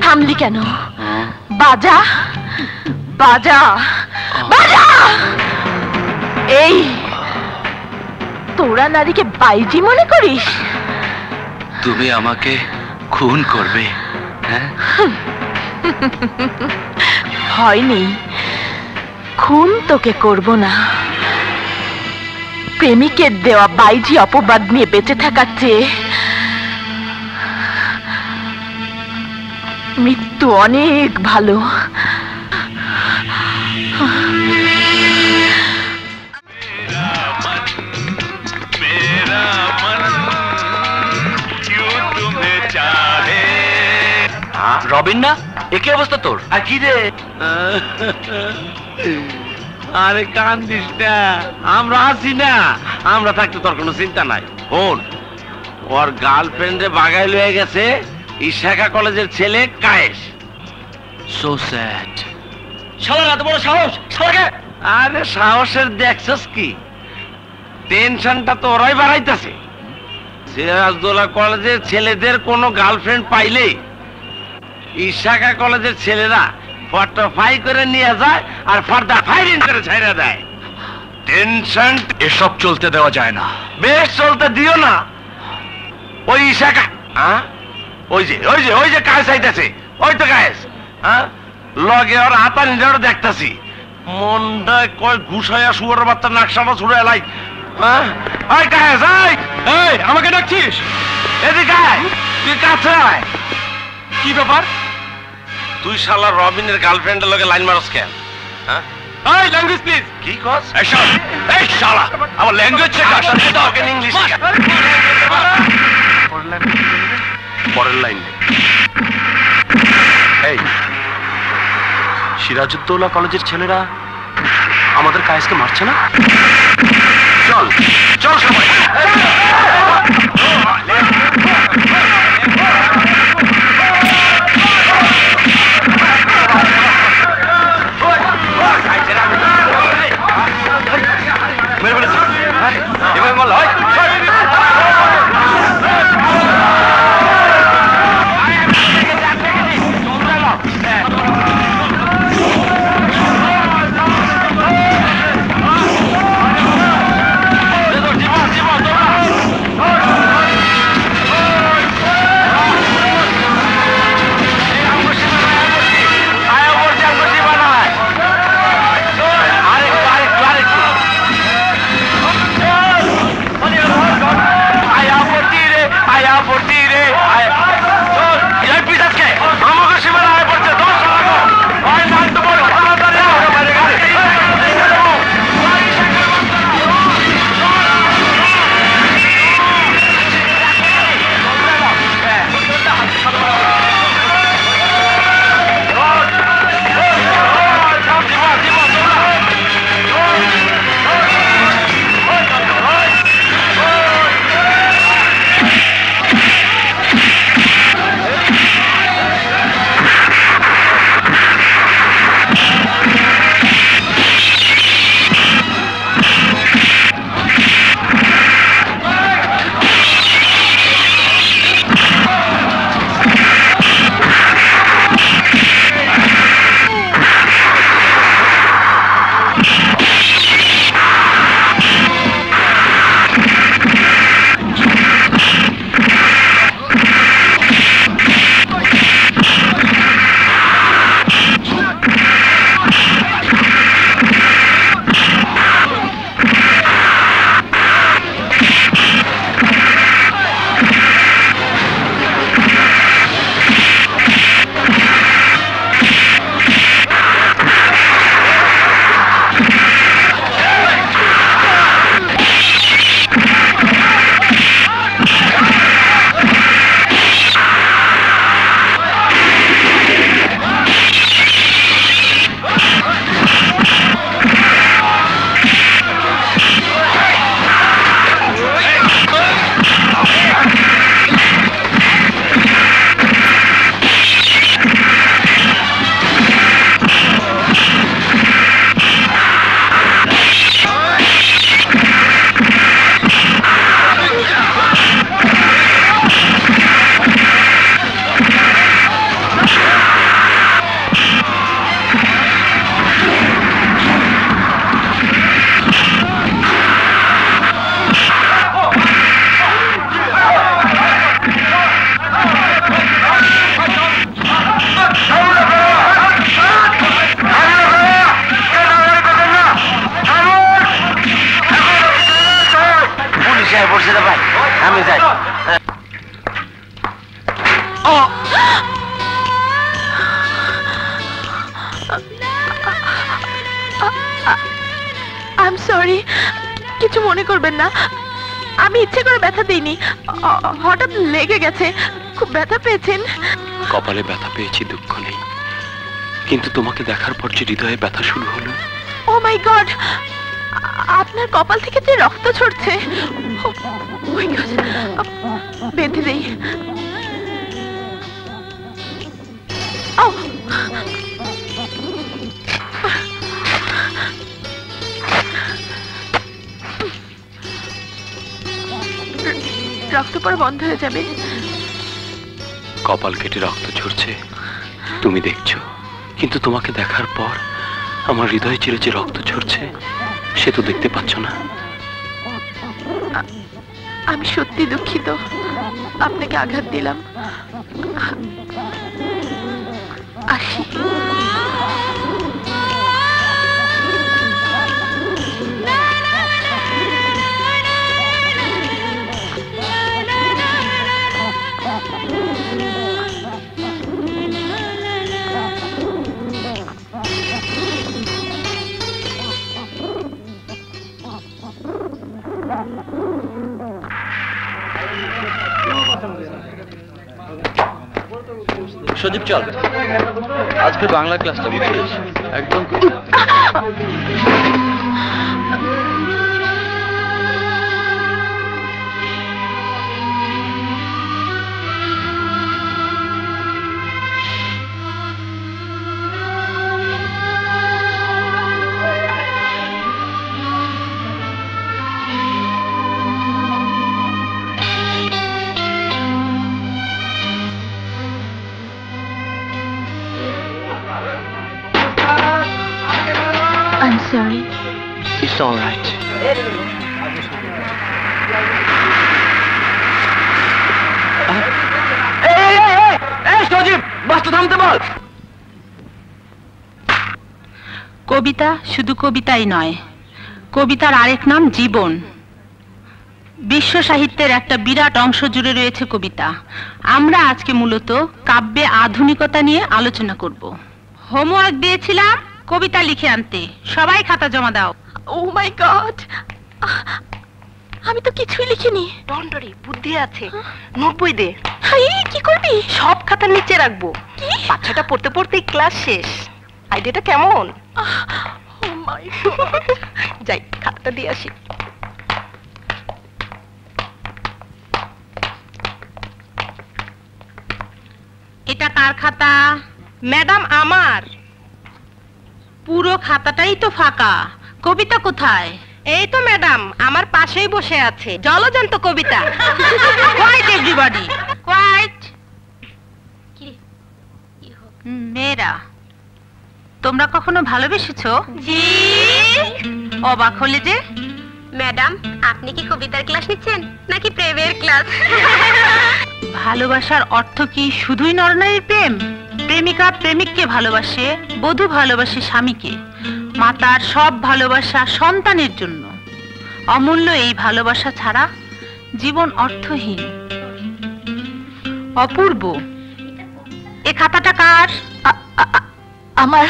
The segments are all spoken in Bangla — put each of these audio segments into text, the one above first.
থামলি কেন? বাজা বাজা বাজা। এই তোরা নারীকে বাইজি মনে করিস? তুমি আমাকে খুন করবে? হয়নি, খুন তোকে করব না। প্রেমিকের দেওয়া বাইজি অপবাদ নিয়ে বেঁচে থাকার চেয়ে মৃত্যু অনেক ভালো। রবিন না, একই অবস্থা তোর। আর কি রে? আরে কান্দিস না, আমরা আছি না। আমরা থাকতে তোর কোনো চিন্তা নাই। শোন, ওর গার্লফ্রেন্ডে বাগাই লয়ে গেছে ইশাকা কলেজের ছেলে কায়েস। So sad. শালার এত বড় সাহস! শালাকে! আরে সাহসের দেখছস কি? টেনশনটা তো ওরাই বাড়াইতেছে। সিরাজদৌলা কলেজের ছেলেদের কোনো গার্লফ্রেন্ড পাইলেই ইশাকা কলেজের ছেলেরা ফটো ফাই করে নিয়ে যায় আর ফর্দা ফায়ারিং করে ছাইড়া দেয়। টেনশন এসব চলতে দেওয়া যায় না। বেশ চলতে দিও না। ওই ইশাকা, ওই যে কায়েস আইতাছে, ওই তো কায়েস। লগে ওর হাতানি ধরে দেখতাছি। মনটায় কয় ঘুষাইয়া শুয়ার বাচ্চা নাকশাটা ছুড়ে এলাই। ওই কায়েস, এই আমাকে ডাকছিস? এদিকে আয়, তুই কাছে আয়। কি ব্যাপার? তুই শালা রবিনের গার্লফ্রেন্ডের লগে লাইন মারস কেন? এই ল্যাঙ্গুয়েজ প্লিজ। কি কস? এই শালা আমার ল্যাঙ্গুয়েজ শেখাস? তোকে ইংলিশ পরের লাইন। এই সিরাজউদ্দৌলা কলেজের ছেলেরা আমাদের কায়েসকে মারছে না? চল চল সবাই। এবার বল হয় জীবন রে ভাই, আমি যাই। আই এম সরি, কিছু মনে করবেন না, আমি ইচ্ছে করে ব্যথা দিইনি, হঠাৎ লেগে গেছে। খুব ব্যথা পেয়েছেন? কপালে ব্যথা পেয়েছি, দুঃখ নেই, কিন্তু তোমাকে দেখার পর যে হৃদয়ে ব্যথা শুরু হলো। ও মাই গড, আপনার কপাল থেকে যে রক্ত ঝরছে। Oh my God, বেঁধে দেই। রক্ত পড়া বন্ধ হয়ে যাবে। কপাল কেটে রক্ত ঝরছে তুমি দেখছো, কিন্তু তোমাকে দেখার পর আমার হৃদয় চিরে যে রক্ত ঝরছে সে তো দেখতে পাচ্ছ না। আমি সত্যি দুঃখিত, আপনাকে আঘাত দিলাম। আসি। সজীব চল, আজকে বাংলা ক্লাসটা বুঝছিস একদম। I'm sorry. It's all right. সজীব, বাসটা থামতে বল। কবিতা শুধু কবিতাই নয়, কবিতার আরেক নাম জীবন। বিশ্ব সাহিত্যের একটা বিরাট অংশ জুড়ে রয়েছে কবিতা। আমরা আজকে মূলত কাব্যে আধুনিকতা নিয়ে আলোচনা করব। হোমওয়ার্ক দিয়েছিলাম কবিতা লিখে আনতে, সবাই খাতা জমা দাও। ও মাই গড, আমি তো কিছুই লিখিনি। ডন্ডরি বুদ্ধি আছে, নোট বই দে। কি করবি? সব খাতার নিচে রাখবো। বাচ্চাটা পড়তে পড়তেই ক্লাস শেষ। আইডিয়াটা কেমন? ও মাই গড, যাই খাতাটা দিয়ে আসি। এটা কার খাতা? ম্যাডাম আমার। পুরো খাতাটাই তো ফাঁকা, কবিতা কোথায়? এই তো ম্যাডাম আমার পাশেই বসে আছে, জলজন্ত কবিতা। Quiet everybody, quiet. মেয়েরা, তোমরা কখনো ভালোবেসেছো? জি। অবাক হলে যে? ম্যাডাম আপনি কি কবিতার ক্লাস নিচ্ছেন নাকি প্রেমের ক্লাস? ভালোবাসার অর্থ কি শুধুই নরনারীর প্রেম? প্রেমিকা প্রেমিককে ভালোবাসে, বধূ ভালোবাসে স্বামীকে। মাতার সব ভালোবাসা সন্তানের জন্য। অমূল্য এই ভালোবাসা ছাড়া জীবন অর্থহীন। অপূর্ব, এ খাতাটা কার? আমার।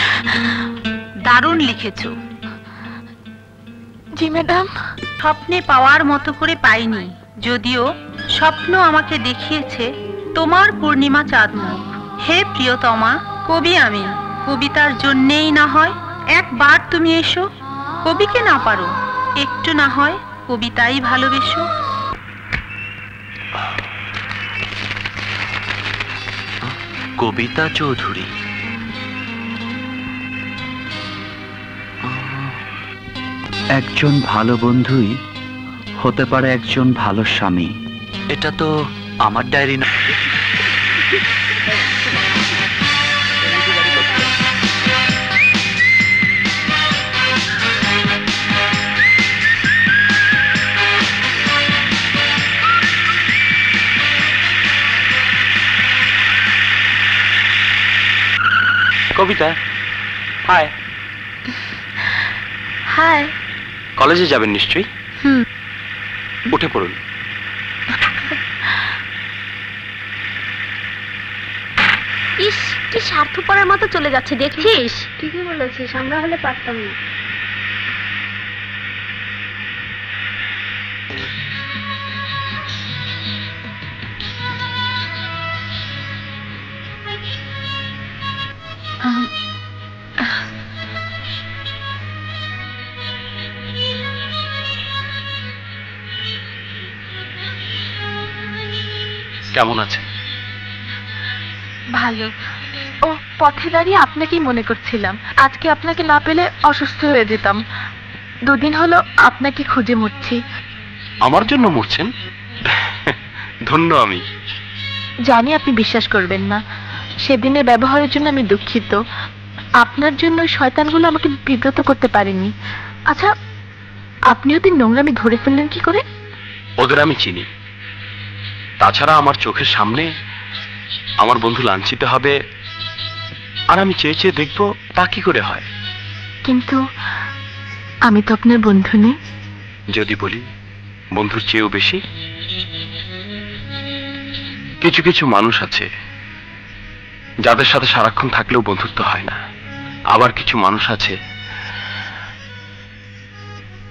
দারুণ লিখেছো। জি ম্যাডাম। স্বপ্নে পাওয়ার মতো করে পাইনি, যদিও স্বপ্ন আমাকে দেখিয়েছে তোমার পূর্ণিমা চাঁদ মুখ। হে প্রিয়তমা, কবি আমি, কবিতার জন্যেই না হয় একবার তুমি এসো। কবিকে না পারো, একটু না হয় কবিতাই ভালোবেসো। কবিতা চৌধুরী। একজন ভালো বন্ধুই হতে পারে একজন ভালো স্বামী। এটা তো আমার ডায়েরি না। কবিতা, হাই। হাই। কলেজে যাবেন নিশ্চয়ই? হুম। উঠে পড়ুন। ইস, কি স্বার্থপরের মতো চলে যাচ্ছে দেখছিস? ঠিকই বলেছিস, আমরা হলে পারতাম না। কেমন আছে? ভালো। ও, পথে দাঁড়িয়ে আপনাকেই মনে করছিলাম। আজকে আপনাকে না পেলে অসুস্থ হয়ে যেতাম। দুদিন হলো আপনাকে খুঁজে মরছি। আমার জন্য মরছেন? ধন্য আমি। জানি আপনি বিশ্বাস করবেন না, সেদিনের ব্যবহারের জন্য আমি দুঃখিত। আপনার জন্য ওই শয়তানগুলো আমাকে বিব্রত করতে পারেনি। আচ্ছা, আপনি ওদের নোংরামি ধরে ফেললেন কি করে? ওদের আমি চিনি। তাছাড়া আমার চোখের সামনে আমার বন্ধু লাঞ্ছিত হবে আর আমি চেয়ে চেয়ে দেখবো তা কি করে হয়? কিন্তু আমি তো আপনার বন্ধু নেই। যদি বলি বন্ধুর চেয়েও বেশি। কিছু কিছু মানুষ আছে যাদের সাথে সারাক্ষণ থাকলেও বন্ধুত্ব হয় না। আবার কিছু মানুষ আছে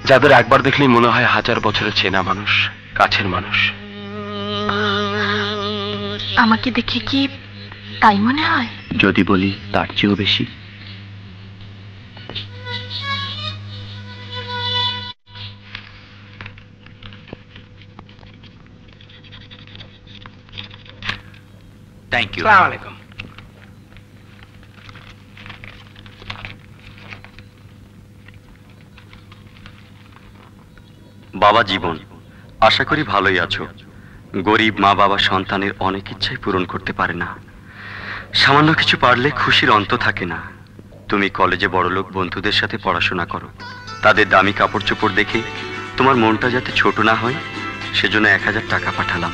যাদের একবার দেখলেই মনে হয় 1000 বছরের চেনা মানুষ, কাছের মানুষ। আমাকে দেখে কি তাই মনে হয়? যদি বলি তার চেয়েও বেশি। Thank you. আসসালামু আলাইকুম। বাবা জীবন, আশা করি ভালোই আছো। গরিব মা বাবা সন্তানের অনেক ইচ্ছাই পূরণ করতে পারে না। সামান্য কিছু পারলে খুশির অন্ত থাকে না। তুমি কলেজে বড়লোক বন্ধুদের সাথে পড়াশোনা করো, তাদের দামি কাপড় চোপড় দেখে তোমার মনটা যাতে ছোট না হয় সেজন্য 1000 টাকা পাঠালাম।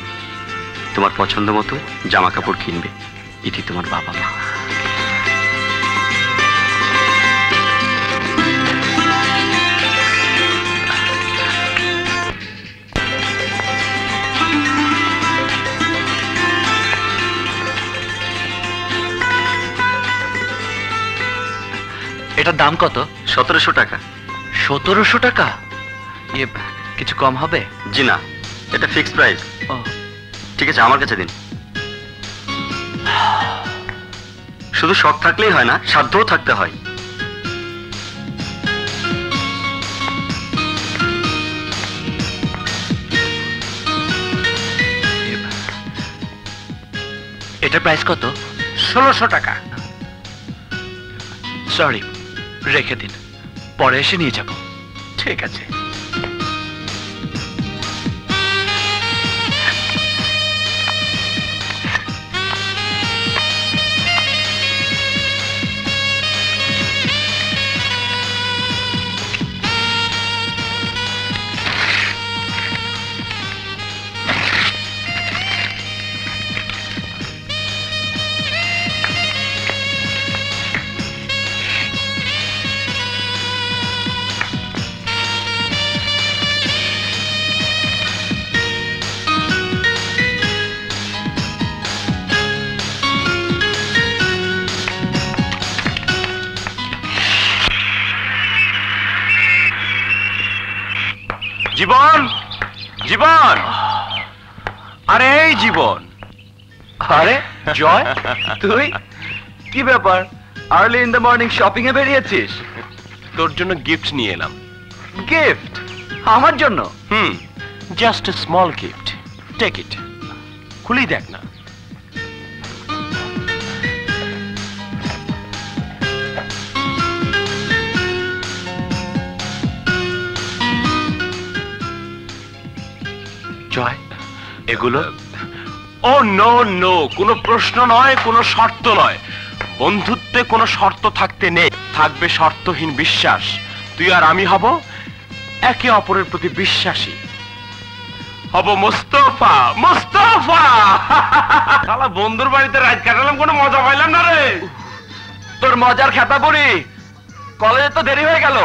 তোমার পছন্দ মতো জামা কাপড় কিনবে। এটি তোমার বাবা মা। এটার দাম কত? 1700 টাকা। 1700 টাকা? ইয়ে, কিছু কম হবে? জি না, এটা ফিক্সড প্রাইস। ও, ঠিক আছে, আমার কাছে দিন। শুধু শখ থাকলেই হয় না, সাধ্যও থাকতে হয়। এটার প্রাইস কত? 1600 টাকা। সরি, রেখে দিন, পরে এসে নিয়ে যাব। ঠিক আছে। জীবন, জীবন, আরে এই জীবন। আরে জয়, তুই কি ব্যাপার? Early in the morning shopping এ বেরিয়েছিস? তোর জন্য গিফট নিয়ে এলাম। গিফট? আমার জন্য? Just a small gift, take it. খুলেই দেখ না। জয়, এগুলো? ও নো নো, কোনো প্রশ্ন নয়, কোনো শর্ত নয়। বন্ধুত্বে কোনো শর্ত থাকতে নেই, থাকবে শর্তহীন বিশ্বাস। তুই আর আমি হব একে অপরের প্রতি বিশ্বাসী, হব মোস্তফা মোস্তফা। শালা বন্ধুর বাড়িতে রাত কাটালাম, কোনো মজা পাইলাম না রে। তোর মজার খেতা পড়ি, কলেজে তো দেরি হয়ে গেল।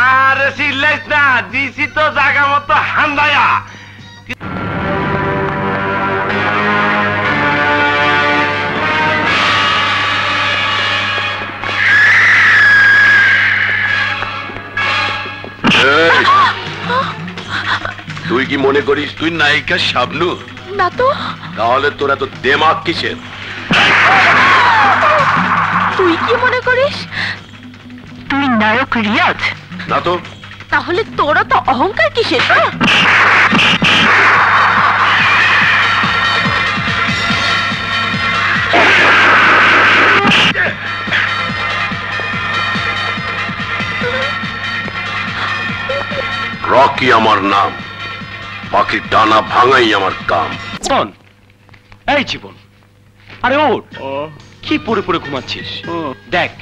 আরে চিল্লাইস না, দিছি তো জায়গা মতো হান্দায়া। কি মনে করিস তুই নায়িকা শাবনূর? না তো। তাহলে তোর এত দেমাগ কিসের? তুই কি মনে করিস তুই নায়ক রিয়াজ? না তো। তাহলে তোরা তো অহংকার কিসের? রকি আমার নাম, পাখির ডানা ভাঙাই আমার কাম। এই জীবন, আরে ওঠ, কি পড়ে পড়ে ঘুমাচ্ছিস? দেখ,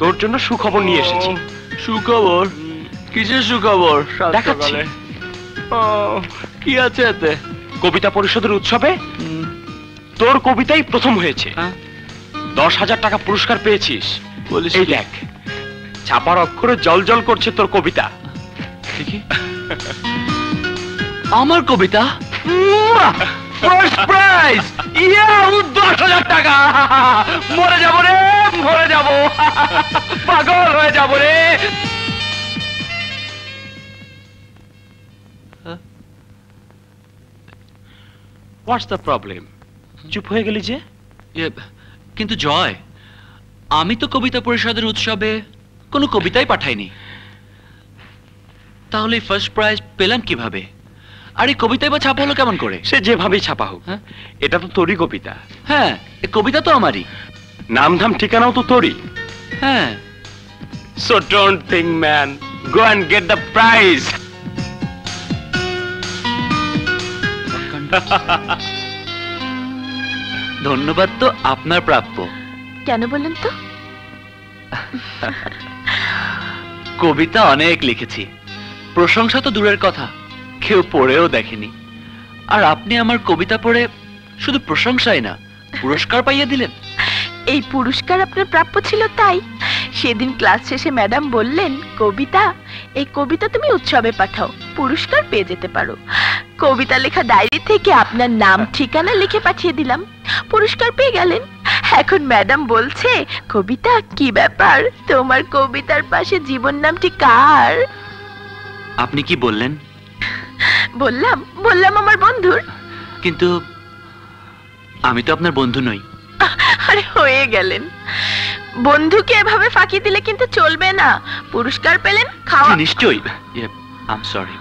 তোর জন্য সুখবর নিয়ে এসেছি। সুখবর? কিসের সুখবর? দেখাচ্ছি। কি আছে এতে? কবিতা পরিষদের উৎসবে তোর কবিতাই প্রথম হয়েছে। 10,000 টাকা পুরস্কার পেয়েছিস। এই দেখ, ছাপার অক্ষরে জল জল করছে তোর কবিতা। আমার কবিতা? First prize! ইয়া, 10,000 টাকা! মরে যাব রে, মরে যাব, পাগল হয়ে যাব রে। What's the problem? চুপ হয়ে গেলি যে? কিন্তু জয়, আমি তো কবিতা পরিষদের উৎসবে কোনো কবিতাই পাঠাইনি, তাহলে ফার্স্ট প্রাইজ পেলাম কিভাবে? আর এই কবিতাই বা ছাপা হলো কেমন করে? সে যেভাবেই ছাপা হোক, এটা তো তোরই কবিতা। হ্যাঁ, এই কবিতা তো আমারই, নাম ধাম ঠিকানাও তো তোরই। হ্যাঁ। So don't think, man. Go and get the prize. ধন্যবাদ তো আপনার প্রাপ্য। কেন বলেন তো? কবিতা অনেক লিখেছি, প্রশংসা তো দূরের কথা, কেউ পড়েও দেখেনি। আর আপনি আমার কবিতা পড়ে শুধু প্রশংসাই না, পুরস্কার পাইয়ে দিলেন। এই পুরস্কার আপনার প্রাপ্য ছিল, তাই সেদিন ক্লাস শেষে ম্যাডাম বললেন, কবিতা, এই কবিতা তুমি উৎসবে পাঠাও, পুরস্কার পেয়ে যেতে পারো। কবিতা লেখা ডায়েরি থেকে আপনার নাম ঠিকানা লিখে পাঠিয়ে দিলাম, পুরস্কার পেয়ে গেলেন। এখন ম্যাডাম বলছে, কবিতা কি ব্যাপার, তোমার কবিতার পাশে জীবন নামটি কার? আপনি কি বললেন? বললাম আমার বন্ধুর। কিন্তু আমি তো আপনার বন্ধু নই। আরে হয়ে গেলেন, বন্ধুকে এভাবে ফাঁকি দিলে কিন্তু চলবে না। পুরস্কার পেলেন, খাওয়া। নিশ্চয়ই। I am sorry.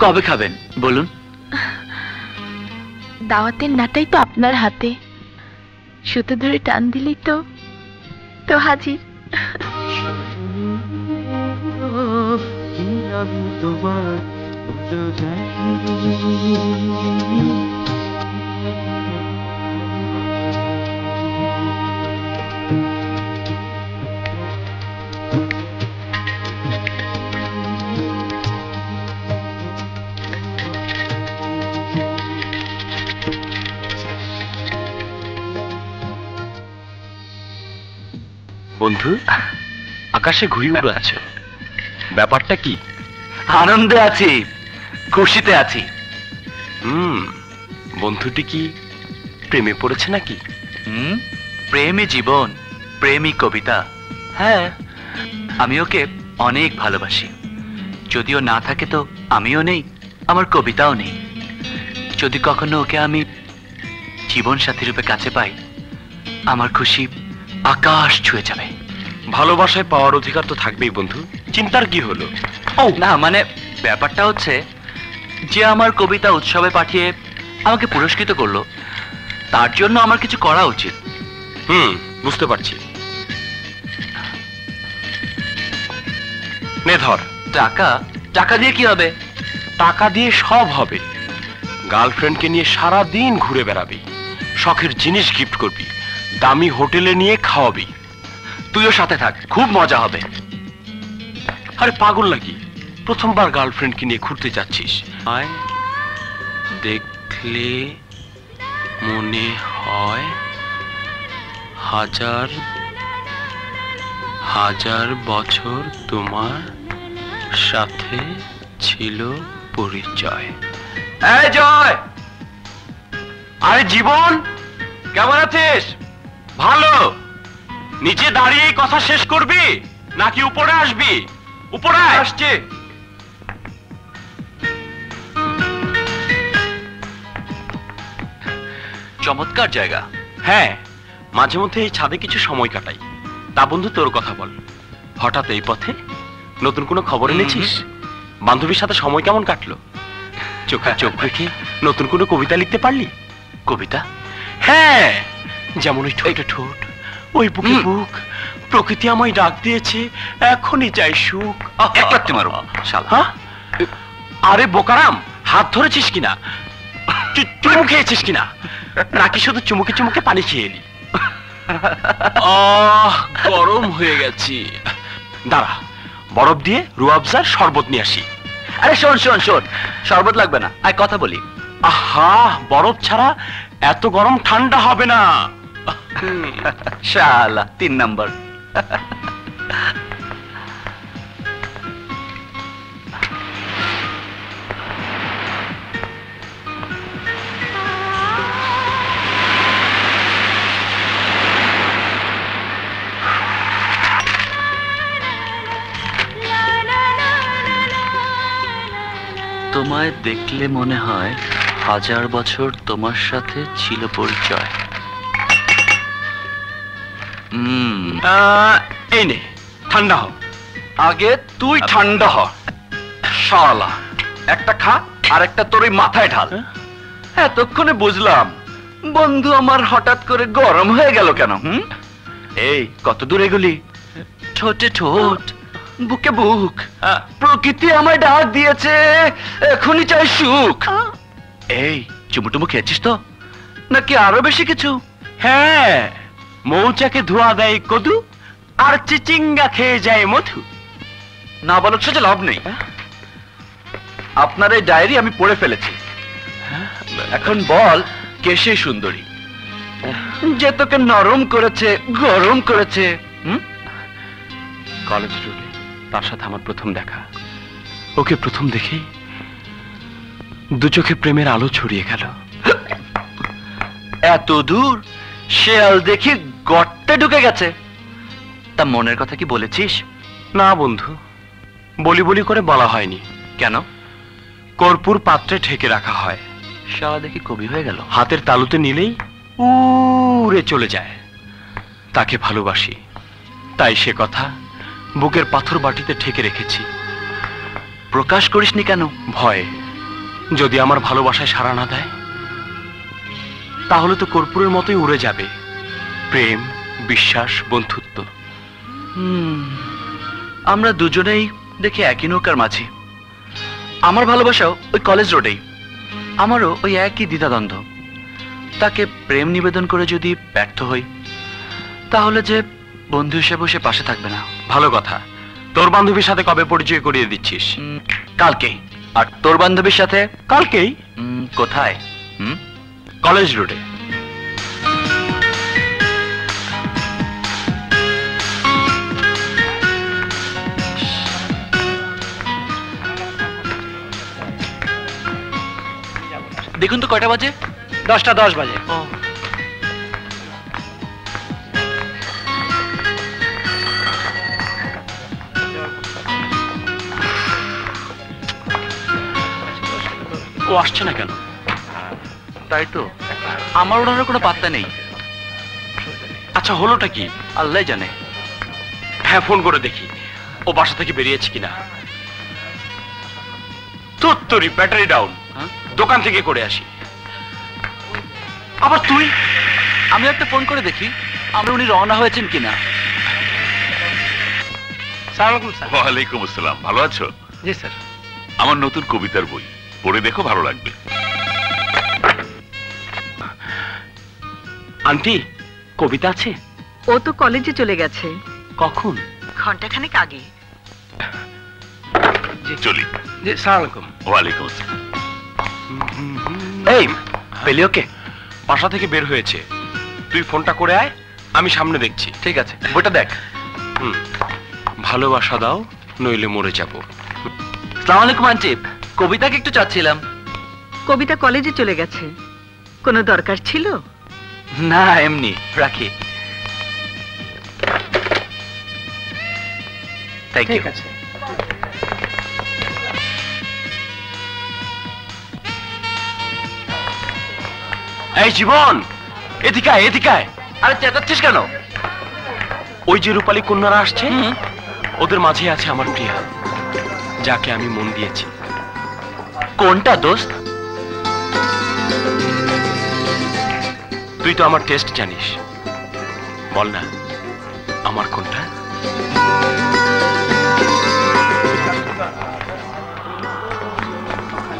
কবে খাবেন বলুন? দাওয়াতের নাটাই তো আপনার হাতে, সুতো ধরে টান দিলেই তো হাজির। বন্ধু, আকাশে ঘুড়ি উড়াচ্ছে, ব্যাপারটা কি? আনন্দে আছি, খুশিতে আছি। বন্ধুটি কি প্রেমে পড়েছে নাকি? প্রেমই জীবন, প্রেমই কবিতা। হ্যাঁ, আমি ওকে অনেক ভালোবাসি। যদিও না থাকে তো আমিও নেই, আমার কবিতাও নেই। যদি কখনো ওকে আমি জীবন সাথী রূপে কাছে পাই, আমার খুশি আকাশ ছুঁয়ে যাবে। ভালোবাসায় পাওয়ার অধিকার তো থাকবেই বন্ধু, চিন্তার কি হলো? না, মানে ব্যাপারটা হচ্ছে, যে আমার কবিতা উৎসবে পাঠিয়ে আমাকে পুরস্কৃত করলো, তার জন্য আমার কিছু করা উচিত। বুঝতে পারছি। নে ধর। টাকা দিয়ে কি হবে? টাকা দিয়ে সব হবে। গার্লফ্রেন্ডকে নিয়ে সারা দিন ঘুরে বেড়াবি, শখের জিনিস গিফট করবি, দামি হোটেলে নিয়ে খাওয়াবি। তুইও সাথে থাক, খুব মজা হবে। আরে পাগল নাকি, প্রথমবার গার্লফ্রেন্ডকে নিয়ে ঘুরতে যাচ্ছিস। আয়, দেখলে মনে হয় হাজার হাজার বছর তোমার সাথে ছিল পরিচয়। এই জয়! আরে জীবন, কেমন আছিস? ভালো। নিচে দাঁড়িয়ে কথা শেষ করবি নাকি উপরে আসবি? উপরে আসছে। চমৎকার জায়গা। হ্যাঁ, মাঝে মধ্যে এই ছাদে কিছু সময় কাটাই। তা বন্ধু, তোর কথা বল, হঠাৎ এই পথে নতুন কোনো খবর এনেছিস? বান্ধবীর সাথে সময় কেমন কাটলো? চোখে চোখ রেখে নতুন কোনো কবিতা লিখতে পারলি? কবিতা? হ্যাঁ, যেমন ওই ঠোঁটে ঠোঁট, ওই বুকে বুক, প্রকৃতি আমায় ডাক দিয়েছে, এখনই চাই সুখ। এক লাথি মারো শালা। হ্যাঁ? আরে বোকারাম, হাত ধরেছিস কিনা? চুমু খেয়েছিস কিনা, নাকি শুধু চুমুকে চুমুকে পানি খেয়ে এলি? গরম হয়ে গেছি। দাঁড়া, বরফ দিয়ে রুয়াবজার শরবত নিয়ে আসি। আরে শোন শোন শোন, শরবত লাগবে না, আয় কথা বলি। আহা, বরফ ছাড়া এত গরম ঠান্ডা হবে না। শালা 3 নাম্বার। তোমায় দেখলে মনে হয় 1000 বছর তোমার সাথে ছিল পরিচয়। এই নে, ঠান্ডা হ। আগে তুই ঠান্ডা হ শালা, একটা খা আর একটা তোর ওই মাথায় ঢাল। এতক্ষণে বুঝলাম বন্ধু আমার হঠাৎ করে গরম হয়ে গেল কেন। এই কত দূর এগুলি? ঠোঁটে ঠোঁট, বুকে বুক, প্রকৃতি আমায় ডাক দিয়েছে, এখনই চাই সুখ। এই চুমুটুমু খেয়েছিস তো, নাকি আরো বেশি কিছু? হ্যাঁ, মৌচাকে ধোয়া দেয় কদু, আর চিচিঙ্গা খেয়ে যায় মধু। না বলার সাথে লাভ নেই। আপনার এই ডায়েরি আমি পড়ে ফেলেছি। এখন বল, কে সেই সুন্দরী যে তোকে নরম করেছে, গরম করেছে? কলেজ রোডে তার সাথে আমার প্রথম দেখা। ওকে প্রথম দেখেই দু চোখে প্রেমের আলো ছড়িয়ে গেল। এত দূর শেয়াল দেখি গর্তে ঢুকে গেছে। তা মনের কথা কি বলেছিস? না বন্ধু, বলি বলি করে বলা হয়নি। কেন? কর্পূর পাত্রে ঢেকে রাখা হয়। শালা দেখি কবি হয়ে গেল। হাতের তালুতে নিলেই উড়ে চলে যায়। তাকে ভালোবাসি, তাই সে কথা বুকের পাথর বাটিতে ঠেকে রেখেছি। প্রকাশ করিসনি কেন? ভয়ে, যদি আমার ভালোবাসায় সাড়া না দেয় তাহলে তো কর্পূরের মতোই উড়ে যাবে প্রেম, বিশ্বাস, বন্ধুত্ব। আমরা দুজনেই দেখি একই নৌকার মাঝি। আমার ভালোবাসাও ওই কলেজ রোডেই, আমারও ওই একই দ্বিধাদ্বন্দ্ব। তাকে প্রেম নিবেদন করে যদি ব্যর্থ হই, তাহলে যে বন্ধু হিসেবে সে পাশে থাকবে না। ভালো কথা। তোর বান্ধবীর সাথে কবে পরিচয় করিয়ে দিচ্ছিস? কালকেই। আর তোর বান্ধবীর সাথে? কালকেই। কোথায়? কলেজ রোডে। দেখুন তো কয়টা বাজে? 10:10 বাজে। ও আসছে না কেন? তাই তো, আমার ওনার কোনো পাত্তা নেই। আচ্ছা, হলোটা কি? আল্লাহ জানে। হ্যাঁ, ফোন করে দেখি ও বাসা থেকে বেরিয়েছে কিনা। তোর ব্যাটারি ডাউন, দোকান থেকে করে আসি। আবার তুই? আমি একটা ফোন করে দেখি আমরা উনি রওনা হয়েছেন কিনা। ওয়ালাইকুম আসসালাম। ভালো আছো? জি স্যার। আমার নতুন কবিতার বই পড়ে দেখো, ভালো লাগবে। আন্টি, কবিতা আছে? ও তো কলেজে চলে গেছে। কখন? ঘন্টাখানেক আগে। চলি। জি, সালাম আলাইকুম। ওয়ালাইকুম আসসালাম। এই, পেলি ওকে? বাসা থেকে বের হয়েছে। তুই ফোনটা করে আয়, আমি সামনে দেখছি। ঠিক আছে, বইটা দেখ। ভালোবাসা দাও, নইলে মরে যাব। আসসালামু আলাইকুম আন্টি, কবিতাকে একটু চাচ্ছিলাম। কবিতা কলেজে চলে গেছে। কোনো দরকার ছিল? না, এমনি। রাখি। ঠিক আছে। এই জীবন, এদিকে আয়, এদিকে আয়। আরে চেঁচাচ্ছিস কেন? ওই যে রূপালী কন্যারা আসছে, ওদের মাঝে আছে আমার প্রিয়া, যাকে আমি মন দিয়েছি। কোনটা দোস্ত? তুই তো আমার টেস্ট জানিস, বল না আমার কোনটা?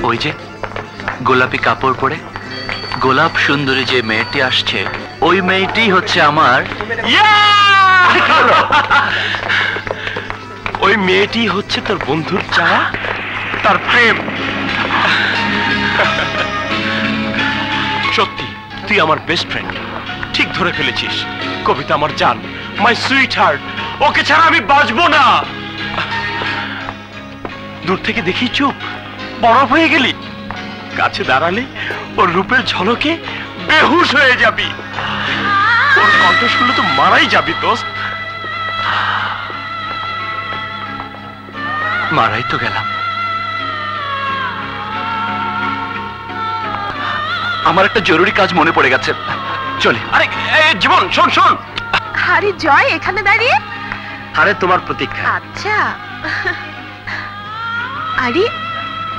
ওই যে গোলাপি কাপড় পরে গোলাপ সুন্দরী যে মেয়েটি আসছে, ওই মেয়েটি হচ্ছে আমার। ওই মেয়েটি হচ্ছে তোর বন্ধুর চাওয়া, তার প্রেম। সত্যি তুই আমার বেস্ট ফ্রেন্ড, ঠিক ধরে ফেলেছিস। কবিতা আমার জান, মাই সুইট হার্ট, ওকে ছাড়া আমি বাঁচবো না। দূর থেকে দেখি চুপ, বরফ হয়ে গেলি। কাছে দাঁড়ালে ওর রূপের ঝলকে বেহুশ হয়ে যাবি। ওর কণ্ঠ শুনলে তো মারাই যাবি দোস্ত। মারাই তো গেলাম। আমার একটা জরুরি কাজ মনে পড়ে গেছে, চলে। আরে জীবন, শোন শোন। আরে জয়, এখানে দাঁড়িয়ে? আরে তোমার প্রতীক্ষা। আচ্ছা। আরে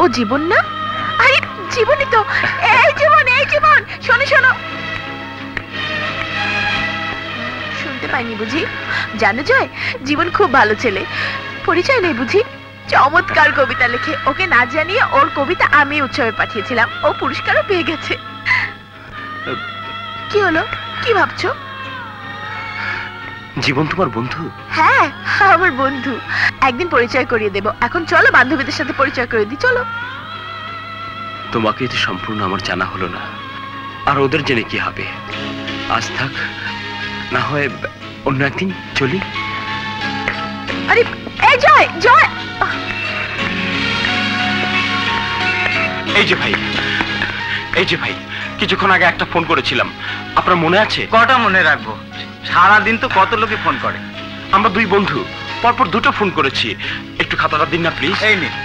ও জীবন না? আরে জীবনই তো। এই জীবন, এই জীবন, শোনো শোনো। শুনতে পাইনি বুঝি? জানো জয়, জীবন খুব ভালো ছেলে, পরিচয় নেই বুঝি? চমৎকার কবিতা লেখে। ওকে না জানিয়ে ওর কবিতা আমি উৎসবে পাঠিয়েছিলাম, ও পুরস্কারও পেয়ে গেছে। কি হলো, কি ভাবছো? জীবন তোমার বন্ধু? হ্যাঁ, আমার বন্ধু। একদিন পরিচয় করিয়ে দেব। এখন চলো বান্ধবীদের সাথে পরিচয় করে দিই, চলো। তোমাকে তো সম্পূর্ণ আমার জানা হলো না, আর ওদের জেনে কি হবে? আজ থাক, না হয় অন্য একদিন চলি। আরে এই জয়, জয়। এই যে ভাই, এই যে ভাই, কিছুক্ষণ আগে একটা ফোন করেছিলাম, আপনার মনে আছে? কটা মনে রাখবো, সারাদিন তো কত লোকে ফোন করে। আমরা দুই বন্ধু, পরপর দুটো ফোন করেছি। একটু খাতাটা দিন না প্লিজ। এই নিন।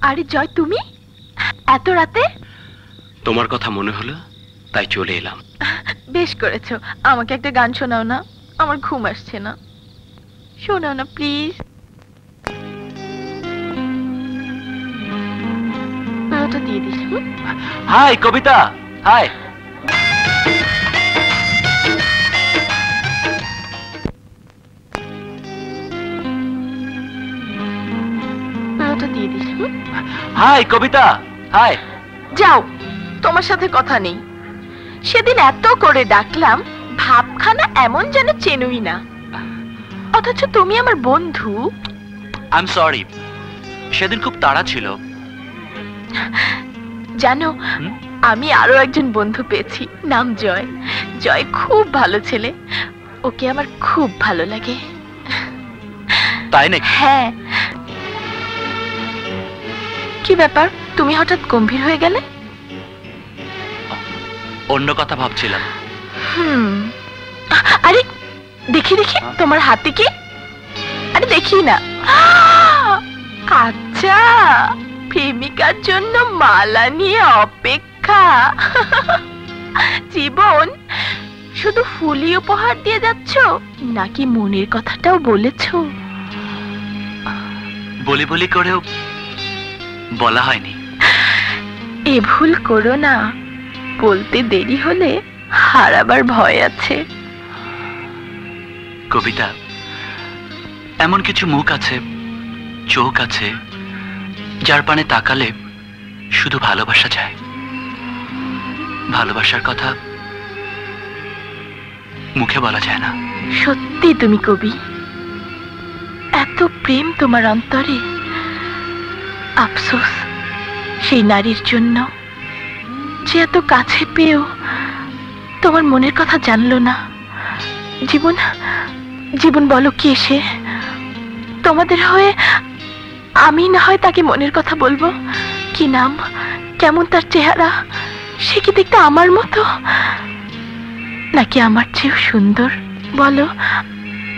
আরে জয়, তুমি এত রাতে? তোমার কথা মনে হলো তাই চলে এলাম। বেশ করেছো। আমাকে একটা গান শোনাও না, আমার ঘুম আসছে না। শোনাও না প্লিজ। ওটা দিয়ে দিস। High Kabita, high. ওটা দিয়ে দিস। High Kabita, high. যাও, তোমার সাথে কথা নেই। সেদিন এত করে ডাকলাম, ভাবখানা এমন যেন চেনুই না, অথচ তুমি আমার বন্ধু। আই এম সরি, সেদিন খুব তাড়া ছিল। জানো, আমি আরো একজন বন্ধু পেয়েছি, নাম জয়। জয় খুব ভালো ছেলে, ওকে আমার খুব ভালো লাগে। তাই নাকি? হ্যাঁ। কি ব্যাপার, তুমি হঠাৎ গম্ভীর হয়ে গেলে? অন্য কথা ভাবছিলাম। আরে দেখি দেখি তোমার হাতে কি? আরে দেখি না। আচ্ছা, প্রেমিকার জন্য মালা নিয়ে অপেক্ষা। জীবন, শুধু ফুলই উপহার দিয়ে যাচ্ছ নাকি মনের কথাটাও বলেছো? বলি বলি করেও বলা হয়নি। এ ভুল করো না, বলতে দেরি হলে হারাবার ভয় আছে। কবিতা, এমন কিছু মুখ আছে, চোখ আছে, যার পানে তাকালে শুধু ভালোবাসা যায়। ভালোবাসার কথা মুখে বলা যায় না। সত্যি তুমি কবি, এত প্রেম তোমার অন্তরে। আফসোস সেই নারীর জন্য যে এত কাছে পেয়েও তোমার মনের কথা জানলো না। জীবন, জীবন বলো কি এসে তোমাদের হয়ে আমি না হয় তাকে মনের কথা বলবো। কি নাম, কেমন তার চেহারা, সে কি দেখতে আমার মতো নাকি আমার চেয়েও সুন্দর? বলো,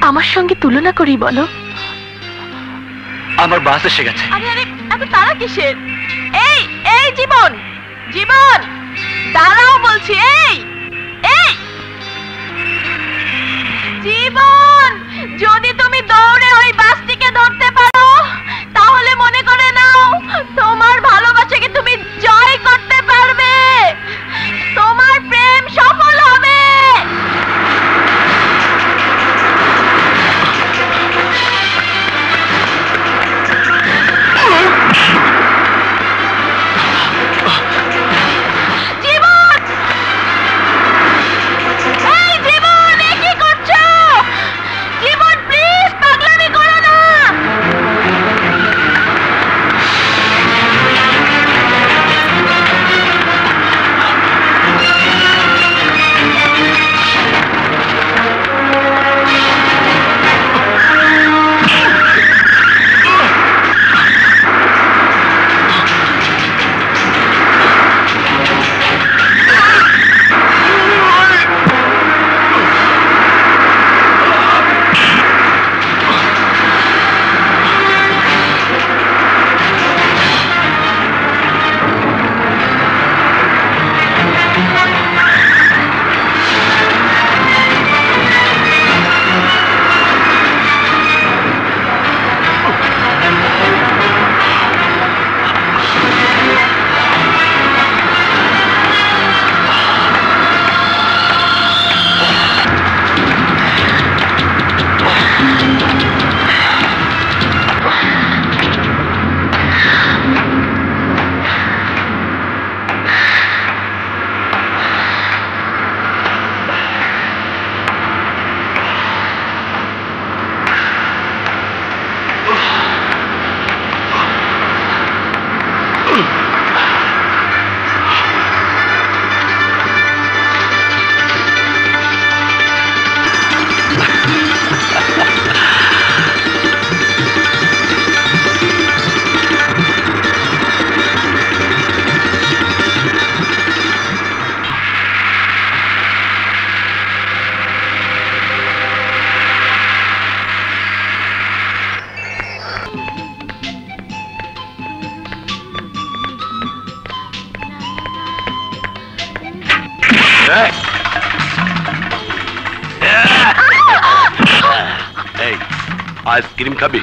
আমার সঙ্গে তুলনা করি বলো। আমার বাস এসে গেছে। আরে আরে এত তারা কিসের? এই এই জীবন, জীবন দাঁড়াও বলছি। এই এই জীবন, যদি তুমি দৌড়ে ওই বাসটিকে ধরতে পারো তাহলে মনে করে নাও তোমার ভালোবাসাকে তুমি জয় করতে পারবে, তোমার প্রেম সফল হবে। জীবন, এই জীবন, এ কি করছো? জীবন প্লিজ পাগলামি করো না। এই আইসক্রিম খাবি?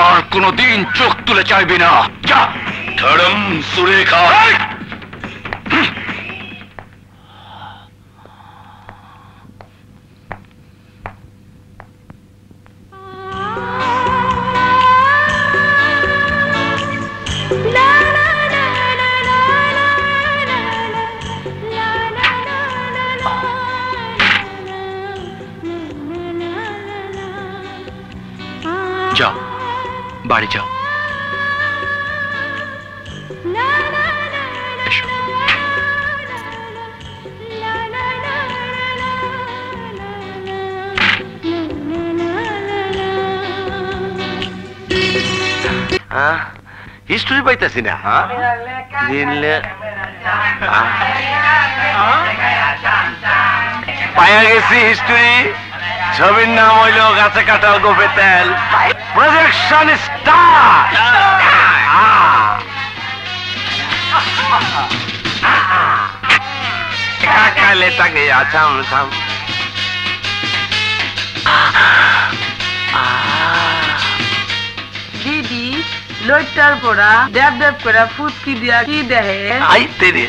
আর কোনদিন চোখ তুলে চাইবি না। যা ধরম সুরেখা। যাও, বাড়ি যাও। এসো। হিস্টোরি পাইতেছি না। পাইয়া গেছি হিস্টোরি। ছবির নাম হইল গাছে কাটাল গোপে তেল। Projection start. কাকালে তাকে আছাম থাম। দিদি লইটার পড়া দেব দেব করে ফুটকি দিয়া কি দেহে আইতে রে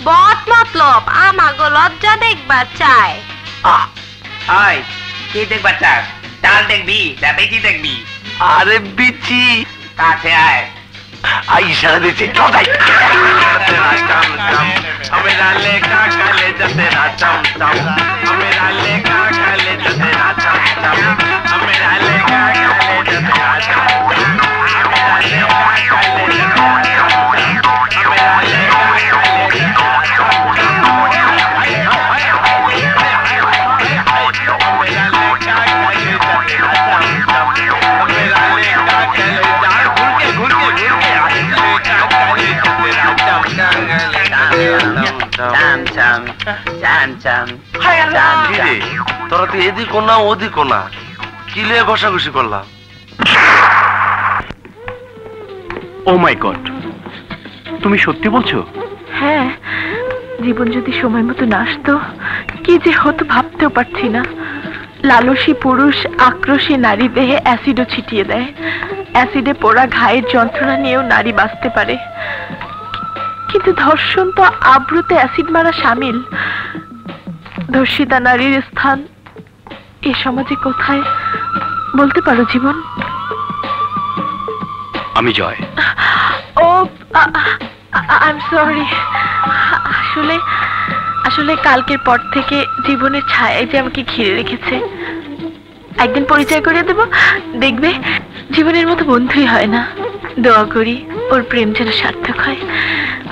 বট মতলব আমাগো লজ্জা দেখবা চায়। আয় কি দেখবা চাস? চাল দেখবি না বেশি দেখবি? আরে বিচি কাছে আয়। ইশারা দিচ্ছে চল যাই। मेरा लेका काले जते राचम चम मेरा लेका काले जते राचम चम मेरा लेका काले जते राचम मेरा लेका काले जते राचम मेरा लेका काले जते राचम मेरा लेका काले जते राचम मेरा लेका काले घूर के लेका काले जते राचम তোরা তো এদিক না ওদিক না কিলে ঘষাঘষি করলাম। ও মাই গড, তুমি সত্যি বলছো? হ্যাঁ, জীবন যদি সময় মতো না আসতো কি যে হতো ভাবতেও পারছি না। লালসী পুরুষ আক্রোশী নারী দেহে অ্যাসিডও ছিটিয়ে দেয়। অ্যাসিডে পোড়া ঘায়ের যন্ত্রণা নিয়েও নারী বাঁচতে পারে, কিন্তু ধর্ষণ তো আব্রুতে অ্যাসিড মারা শামিল। ধর্ষিতা নারীর স্থান এ সমাজে কোথায় বলতে পারো জীবন? আমি জয়। ও আই এম সরি। আসলে আসলে কালকের পর থেকে জীবনের ছায়ায় যে আমাকে ঘিরে রেখেছে। একদিন পরিচয় করে দেব, দেখবে জীবনের মতো বন্ধুই হয় না। দোয়া করি ওর প্রেম যেন সার্থক হয়,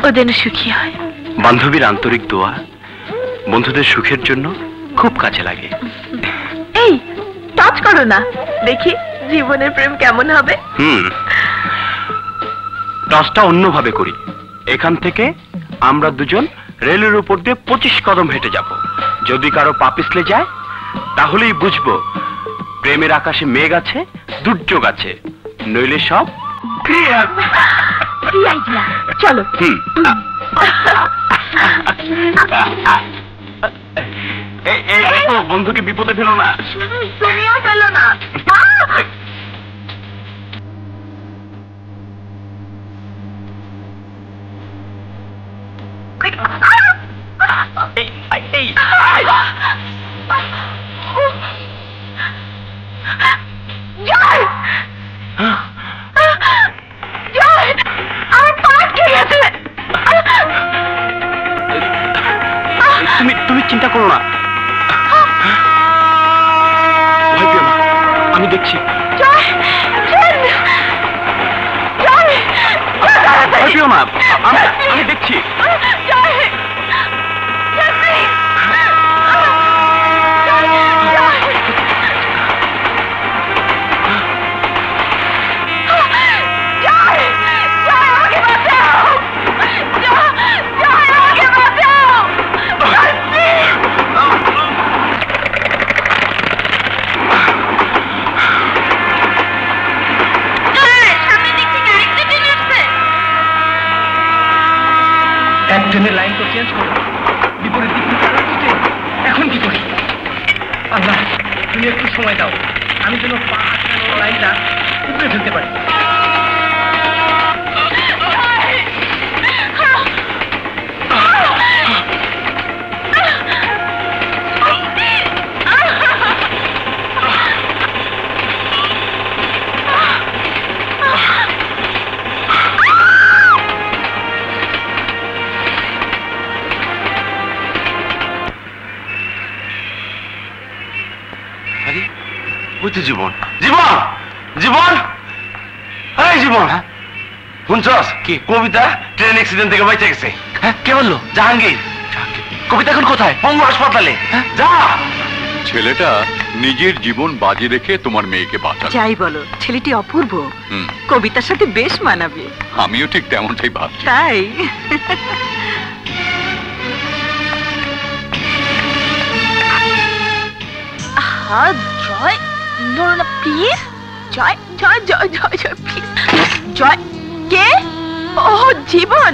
ও যেন সুখী হয়। বান্ধবীর আন্তরিক দোয়া বন্ধুদের সুখের জন্য খুব কাজে লাগে। এই টাচ করো না, দেখি জীবনের প্রেম কেমন হবে। টাচটা অন্যভাবে করি। এখান থেকে আমরা দুজন রেলের উপর দিয়ে 25 কদম হেঁটে যাব। যদি কারো পা পিছলে যায় তাহলেই বুঝবো প্রেমের আকাশে মেঘ আছে, দুর্যোগ আছে, নইলে সব চলো। বন্ধুকে বিপদে ফেলো না। তুমিও ফেলো না। তুমি চিন্তা করো না, ভয় পেও না, আমি দেখছি। ভয় পেও না, আমি দেখছি। ট্রেনের লাইন তো চেঞ্জ করো, বিপরীত দিক থেকে আরেকটি ট্রেন। এখন কি করি? আল্লাহ, তুমি একটু সময় দাও, আমি যেন লাইনটা উপরে ফেলতে পারি। জীবন জীবন জীবন এই জীবন, শুনছস কি? কবিতা ট্রেন অ্যাক্সিডেন্ট থেকে বেঁচে গেছে। হ্যাঁ, কে বললো? জাহাঙ্গীর। কবিতা এখন কোথায়? পঙ্গু হাসপাতালে। যা। ছেলেটা নিজের জীবন বাজি রেখে তোমার মেয়েকে বাঁচালো। যাই বলো, ছেলেটি অপূর্ব, হুম, কবিতার সাথে বেশ মানাবে। আমিও ঠিক তেমনটাই ভাবছি। তাই জয়, না please, Joy Joy Joy Joy Joy please. জয় কে? ও জীবন,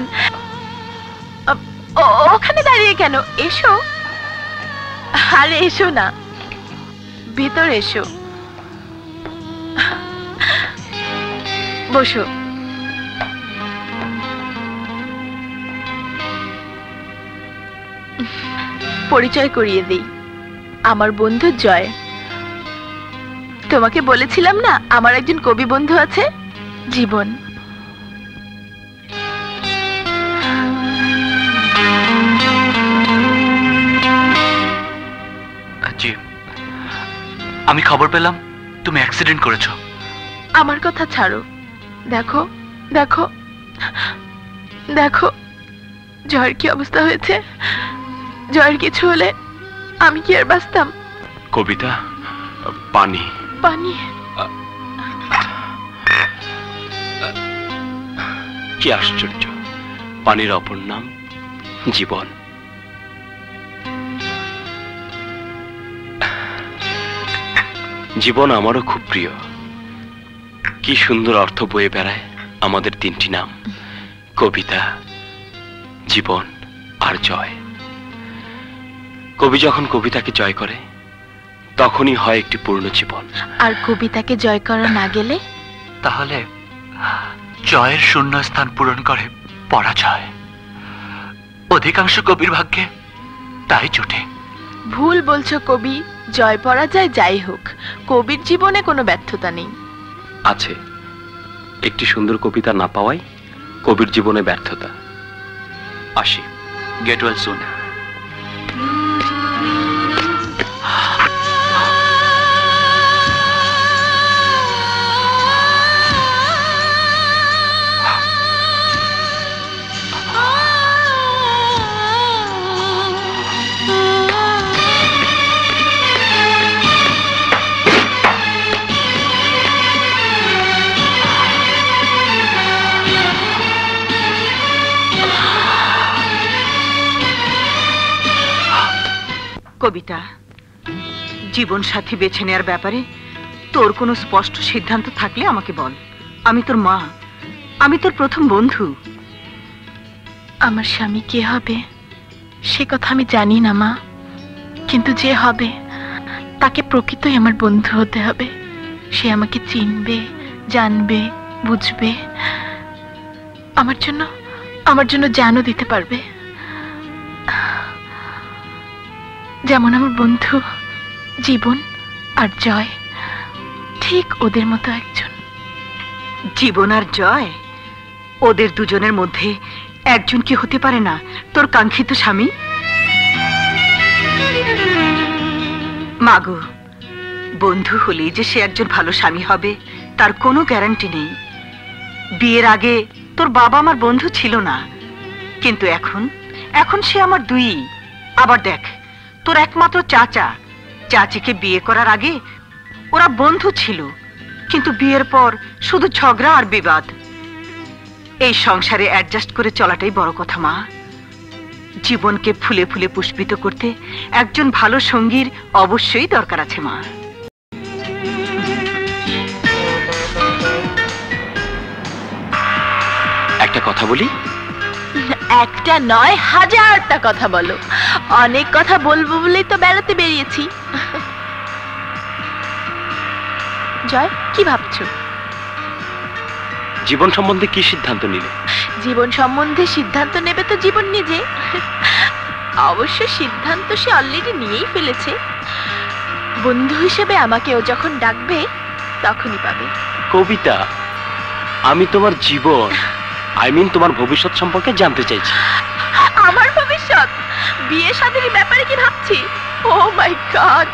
ওখানে দাঁড়িয়ে কেন? এসো। আরে এসো না, ভেতরে এসো, বসো। পরিচয় করিয়ে দেই, আমার বন্ধু জয়। তোমাকে বলেছিলাম না আমার একজন কবি বন্ধু আছে, জীবন। জি, আমি খবর পেলাম তুমি অ্যাক্সিডেন্ট করেছো। আমার কথা ছাড়ো, দেখো দেখো দেখো জয়ের কি অবস্থা হয়েছে। জয়ের কিছু হলে আমি কি আর বাঁচতাম? কবিতা, পানি। পানি? কি আশ্চর্য, পানির অপর নাম জীবন। জীবন আমারও খুব প্রিয়। কি সুন্দর অর্থ বয়ে বেড়ায় আমাদের তিনটি নাম, কবিতা, জীবন আর জয়। কবি যখন কবিতাকে জয় করে তখনই হয় একটি পূর্ণ জীবন। আর কবিতাকে জয় করা না গেলে? তাহলে জয়ের শূন্যস্থান পূরণ করে পরাজয়। অধিকাংশ কবির ভাগ্যে তাই জোটে। ভুল বলছো কবি, জয় পরাজয় যাই হোক, কবির জীবনে কোনো ব্যর্থতা নেই। আছে, একটি সুন্দর কবিতা না পাওয়াই কবির জীবনে ব্যর্থতা। আসি, গেট ওয়েল সুন। কবিতা, জীবন সাথী বেছে নেওয়ার ব্যাপারে তোর কোনো স্পষ্ট সিদ্ধান্ত থাকলে আমাকে বল। আমি তোর মা, আমি তোর প্রথম বন্ধু। আমার স্বামী কে হবে সে কথা আমি জানি না মা, কিন্তু যে হবে তাকে প্রকৃতই আমার বন্ধু হতে হবে। সে আমাকে চিনবে, জানবে, বুঝবে, আমার জন্য জানও দিতে পারবে। যেমন আমার বন্ধু জীবন আর জয়, ঠিক ওদের মতো একজন। জীবন আর জয়, ওদের দুজনের মধ্যে একজন কি হতে পারে না তোর কাঙ্ক্ষিত স্বামী? মাগো, বন্ধু হলেই যে সে একজন ভালো স্বামী হবে তার কোনো গ্যারান্টি নেই। বিয়ের আগে তোর বাবা আমার বন্ধু ছিল না, কিন্তু এখন সে আমার দুই। আবার দেখ, তোর একমাত্র চাচিকে বিয়ে করার আগে ওরা বন্ধু ছিল, কিন্তু বিয়ের পর শুধু ঝগড়া আর বিবাদ। এই সংসারে অ্যাডজাস্ট করে চলাটাই বড় কথা মা। জীবনকে ফুলে ফুলে পুষ্পিত করতে একজন ভালো সঙ্গীর অবশ্যই দরকার আছে মা। একটা কথা বলি? একটা নয়, হাজারটা কথা বলো। অনেক কথা বলবো বলেই তো বেড়াতে বেরিয়েছি। জয়, কি ভাবছো? জীবন সম্বন্ধে কি সিদ্ধান্ত নিলে? জীবন সম্বন্ধে সিদ্ধান্ত নেবে তো জীবন নিজে। অবশ্য সিদ্ধান্ত সে অলরেডি নিয়েই ফেলেছে। বন্ধু হিসেবে আমাকে ও যখন ডাকবে তখনই পাবে। কবিতা, আমি তোমার জীবন, তোমার ভবিষ্যৎ সম্পর্কে জানতে চাইছি। আমার ভবিষ্যৎ? বিয়ে শাদীর ব্যাপারে কি ভাবছি? ও মাই গড,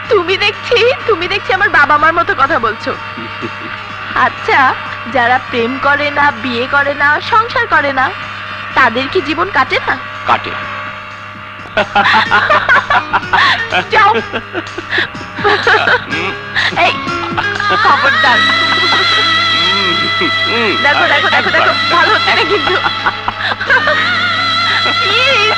তুমি দেখছি আমার বাবা মার মতো কথা বলছো। আচ্ছা, যারা প্রেম করে না, বিয়ে করে না, সংসার করে না, তাদের কি জীবন কাটে না? কাটে। যাও। এই খবরদার। দেখো দেখো দেখো দেখো, ভালো হচ্ছে না কিন্তু। Please।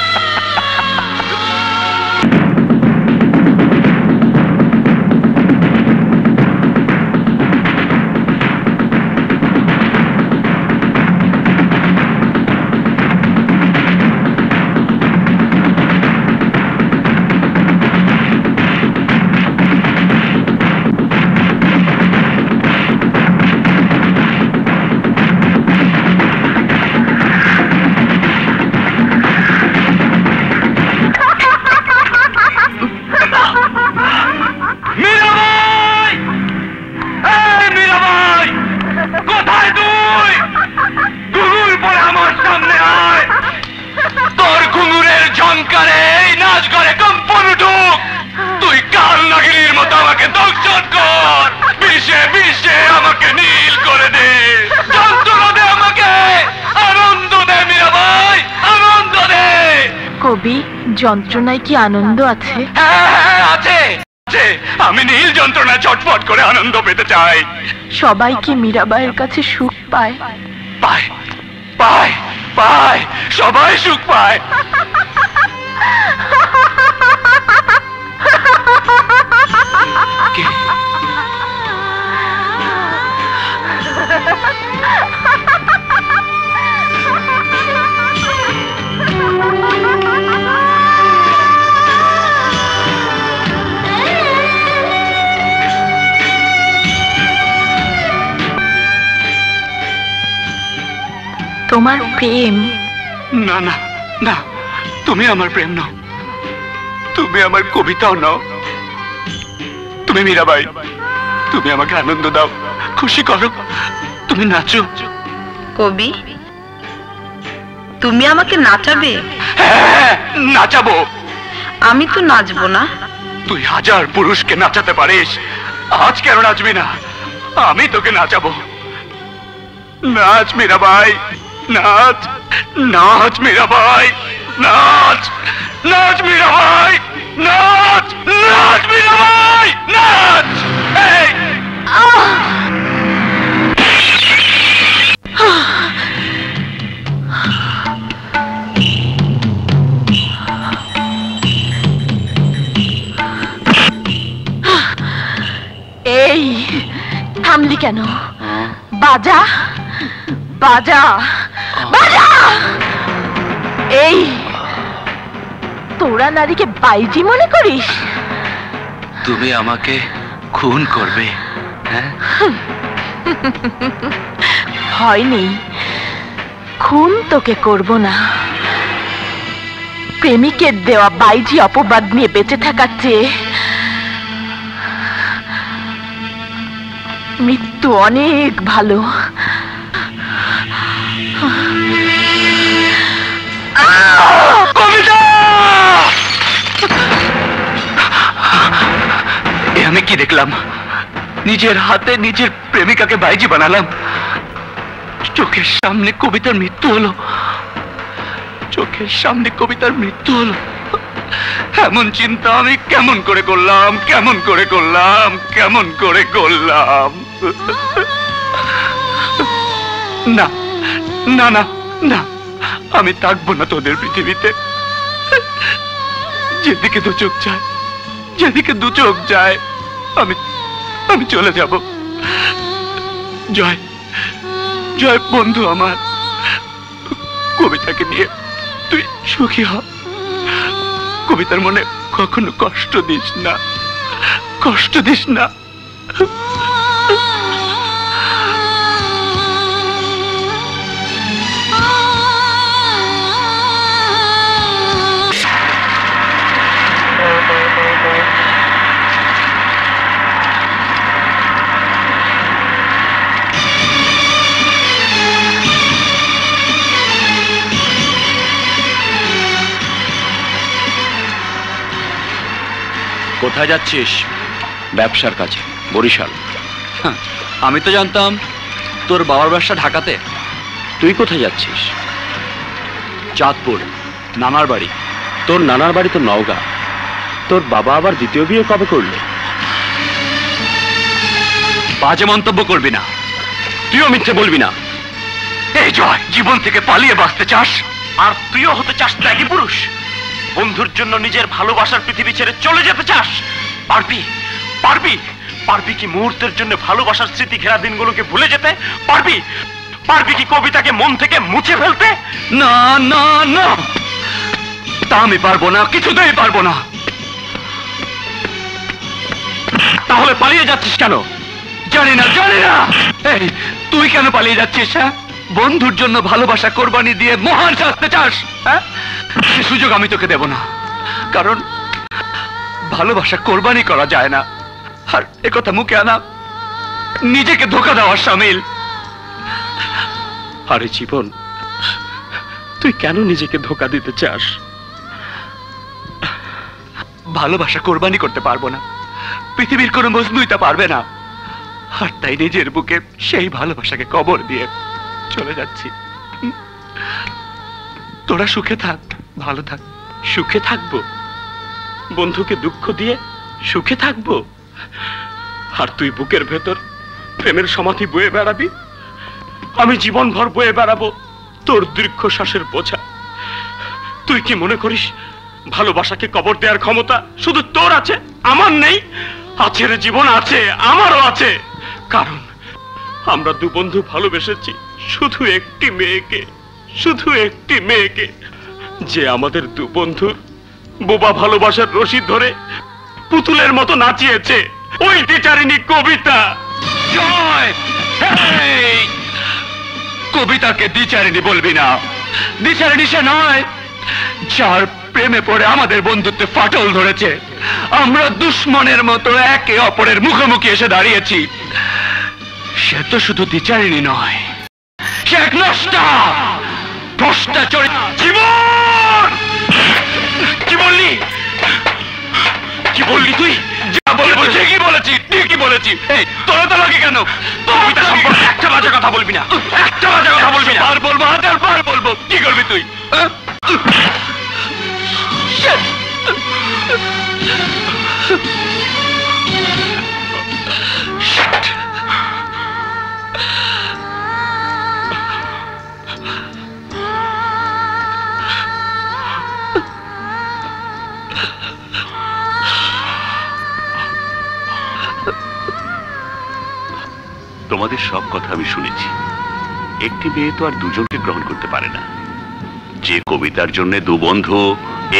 কবি, যন্ত্রণায় কি আনন্দ আছে? আছে। আমি নীল যন্ত্রণায় ছটফট করে আনন্দ পেতে চাই। সবাই কি মীরাবাইয়ের কাছে সুখ পায়? পায় পায় পায়, সবাই সুখ পায়। তোমার প্রেম? না না না, তুমি আমার প্রেম নও, তুমি আমার কবিতাও নও। তুমি মীরাবাই, তুমি আমাকে আনন্দ দাও, খুশি করো, তুমি নাচো। কবি, তুমি আমাকে নাচাবে? হ্যাঁ, নাচাবো। আমি তো নাচবো না। তুই হাজার পুরুষকে নাচাতে পারিস, আজ কেন নাচবি না? আমি তোকে নাচাবো। নাচ মীরাবাই, নাচ নাচ মীরাবাই, নাচ নাচ মীরাবাই, নাচ নাচ মীরাবাই, নাচ। এই এই থামলি কেন? বাজা বাজা বাজা। এই তোরা নারীকে বাইজি মনে করিস? তুমি আমাকে খুন করবে? হ্যাঁ, হয়নি, খুন তোকে করব না। প্রেমিকের দেওয়া বাইজি অপবাদ নিয়ে বেঁচে থাকার চেয়ে মৃত্যু অনেক ভালো। আমি কি দেখলাম? নিজের হাতে নিজের প্রেমিকাকে বাইজি বানালাম। চোখের সামনে কবিতার মৃত্যু হলো, চোখের সামনে কবিতার মৃত্যু হলো। এমন চিন্তা আমি কেমন করে করলাম, কেমন করে করলাম, কেমন করে করলাম? না না না না, আমি থাকবো না তোদের পৃথিবীতে। যেদিকে দু চোখ যায়, যেদিকে দু চোখ যায়, আমি আমি চলে যাব। জয় জয় বন্ধু আমার, কবিতাকে নিয়ে তুই সুখী হ। কবিতার মনে কখনো কষ্ট দিস না, কষ্ট দিস না। কোথায় যাচ্ছিস? ব্যবসার কাছে, বরিশাল। আমি তো জানতাম তোর বাবার ব্যবসা তুই কোথায় যাচ্ছিস? চাঁদপুর, নানার বাড়ি। তোর নানার বাড়ি তো নওগাঁ, তোর বাবা আবার দ্বিতীয় বিয়ে কবে করলো? বাজে মন্তব্য করবি না, তুইও মিথ্যে বলবি না। এই জয়, জীবন থেকে পালিয়ে বাঁচতে চাস? আর তুইও হতে চাস ত্যাগী পুরুষ? বন্ধুর জন্য নিজের ভালোবাসার পৃথিবী ছেড়ে চলে যেতে চাস? পারবি? পারবি? পারবি কি মুহূর্তের জন্য ভালোবাসার স্মৃতি ঘেরা দিনগুলোকে ভুলে যেতে? পারবি? পারবি কি কবিতাকে মন থেকে মুছে ফেলতে? না না না, তা আমি পারবো না, কিছুতেই পারবো না। তাহলে পালিয়ে যাচ্ছিস কেন? জানি না, জানি না। এই, তুই কেন পালিয়ে যাচ্ছিস? হ্যাঁ, বন্ধুর জন্য ভালোবাসা কোরবানি দিয়ে মহান সাজতে চাস? হ্যাঁ, সে সুযোগ আমি তোকে দেব না, কারণ ভালোবাসা কোরবানি করা যায় না। আর একথা মুখে আনা নিজেকে ধোঁকা দেওয়ার শামিল। আরে জীবন, তুই কেন নিজেকে ধোঁকা দিতে চাস? ভালোবাসা কোরবানি করতে পারবো না, পৃথিবীর কোনো মজনুই তা পারবে না। আর তাই নিজের বুকে সেই ভালোবাসাকে কবর দিয়ে চলে যাচ্ছি। তোরা সুখে থাক, ভালো থাক। সুখে থাকবো? বন্ধুকে দুঃখ দিয়ে সুখে থাকবো? আর তুই বুকের ভেতর প্রেমের সমাধি বয়ে বেড়াবি, আমি জীবনভর বয়ে বেড়াবো তোর দীর্ঘশ্বাসের বোঝা। তুই কি মনে করিস ভালোবাসাকে কবর দেওয়ার ক্ষমতা শুধু তোর আছে, আমার নেই? আছে রে জীবন, আছে, আমারও আছে। কারণ আমরা দু বন্ধু ভালোবেসেছি শুধু একটি মেয়েকে, শুধু একটি মেয়েকে, যে আমাদের দু বন্ধুর বোবা ভালোবাসার রশি ধরে পুতুলের মতো নাচিয়েছে, ওই দ্বিচারিণী কবিতা। জয়, এই, কবিতাকে দ্বিচারিণী বলবি না। দ্বিচারিণী সে নয় যার প্রেমে পড়ে আমাদের বন্ধুত্বে ফাটল ধরেছে। আমরা দুশ্মনের মতো একে অপরের মুখোমুখি এসে দাঁড়িয়েছি। সে তো শুধু দ্বিচারিণী নয়, সে এক নষ্টা, নষ্টা চরিত্র। জীবন, কি বললি? কি বললি তুই? যা বলবো ঠিকই বলেছি, ঠিকই বলেছি। এই, তোরা তো লাগে কেন? কবিতা সম্পর্কে একটা বাজে কথা বলবি না, একটা বাজে কথা বলবি না। আর বলবো, হাজার বার বলবো। কি করবি তুই? তোমাদের সব কথা আমি শুনেছি। একটি মেয়ে তো আর দুজনকে গ্রহণ করতে পারে না। যে কবিতার জন্য দু বন্ধু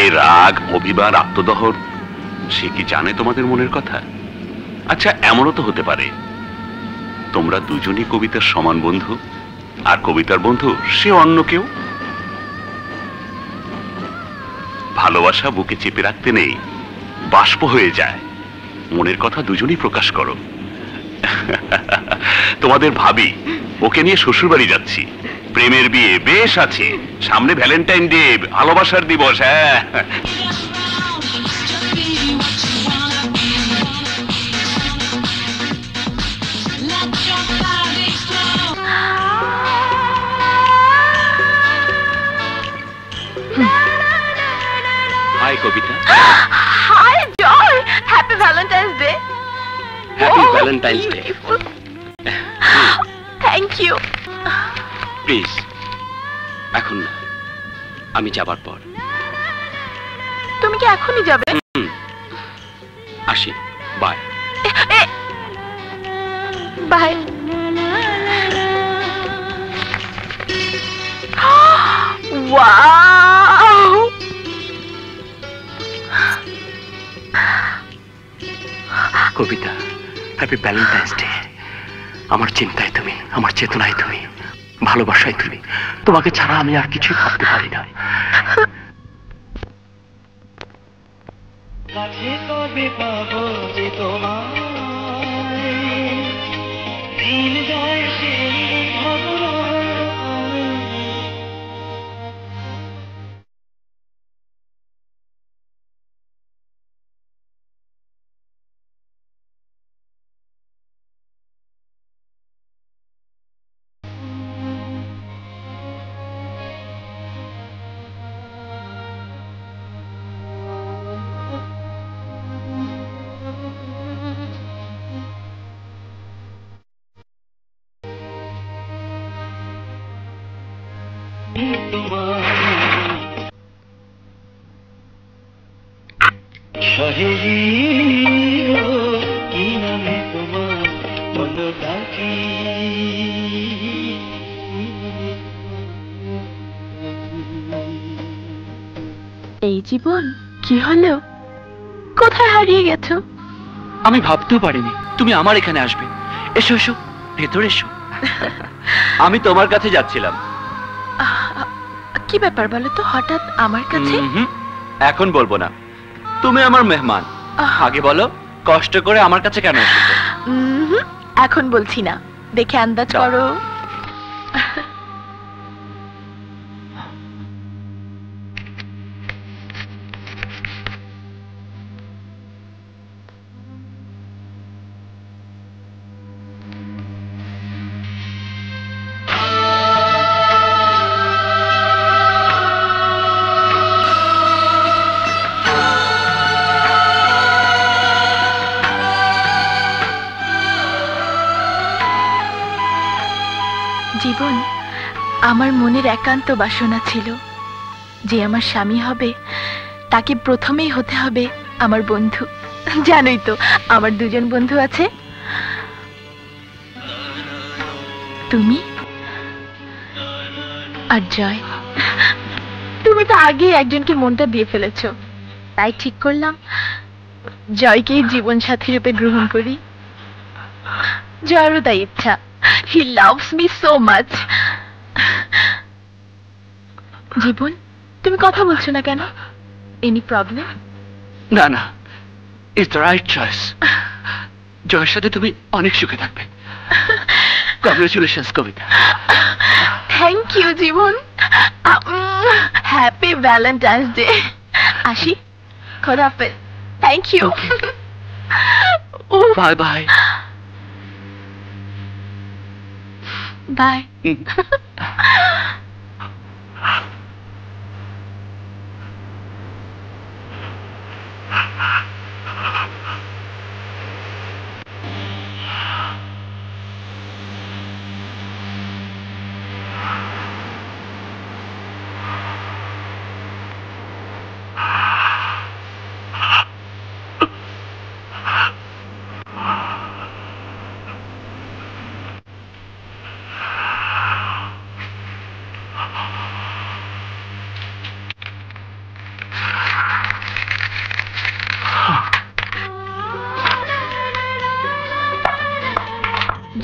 এ রাগ, অভিমান, আত্মদহন, সে কি জানে তোমাদের মনের কথা? আচ্ছা, এমনও তো হতে পারে তোমরা দুজনই কবিতার সমান বন্ধু, আর কবিতার বন্ধু সে অন্য কেউ। ভালোবাসা বুকে চেপে রাখতে নেই, বাষ্প হয়ে যায়। মনের কথা দুজনই প্রকাশ করো। তোমাদের ভাবি, ওকে নিয়ে শ্বশুরবাড়ি যাচ্ছি। প্রেমের বিয়ে বেশ আছে, সামনে ভ্যালেন্টাইন ডে, ভালোবাসার দিবস। হ্যাঁ, hi Kabita. Hi Joy, happy valentine's day. Happy valentine's day. Thank you. Please, এখন না, আমি যাবার পর। তুমি কি এখনই যাবে? আসি, bye. Bye. Wow, Kabita, happy valentine's day. আমার চিন্তায় তুমি, আমার চেতনায় তুমি, ভালোবাসায় তুমি। তোমাকে ছাড়া আমি আর কিছুই ভাবতে পারি না। কবে পাবো যে তোমায়, দিন যায় সেই ভাবনায়। তোমার সহেলি কি নামে তোমার বলো ডাকি এই জীবন কি হলো? কোথায় হারিয়ে গেছো? আমি ভাবতেও পারিনি তুমি আমার এখানে আসবে। এসো এসো, ভেতরে এসো। আমি তোমার কাছে যাচ্ছিলাম। কি ব্যাপার বলো তো হঠাৎ আমার কাছে? এখন বলবো না, তুমি আমার মেহমান। আগে বলো, কষ্ট করে আমার কাছে কেন এসেছো? এখন বলছি না, দেখে আন্দাজ করো। জীবন, আমার মনের একান্ত বাসনা ছিল যে আমার স্বামী হবে তাকে প্রথমেই হতে হবে আমার বন্ধু। জানোই তো আমার দুজন বন্ধু আছে, তুমি আর জয়। তুমি তো আগেই একজনকে মনটা দিয়ে ফেলেছো, তাই ঠিক করলাম জয়কেই জীবন সাথী রূপে গ্রহণ করি। জয়েরও তাই ইচ্ছা। He loves me so much. জীবন, তুমি কথা বলছো না কেন? Any problem? না না, ইটস দ্য রাইট চয়েস। জয়ের সাথে তুমি অনেক সুখে থাকবে। কংগ্রেচুলেশনস কবিতা। থ্যাংক ইউ জীবন। Happy valentine's day. আসি, খোদা হাফেজ। Thank you. Bye bye. Bye.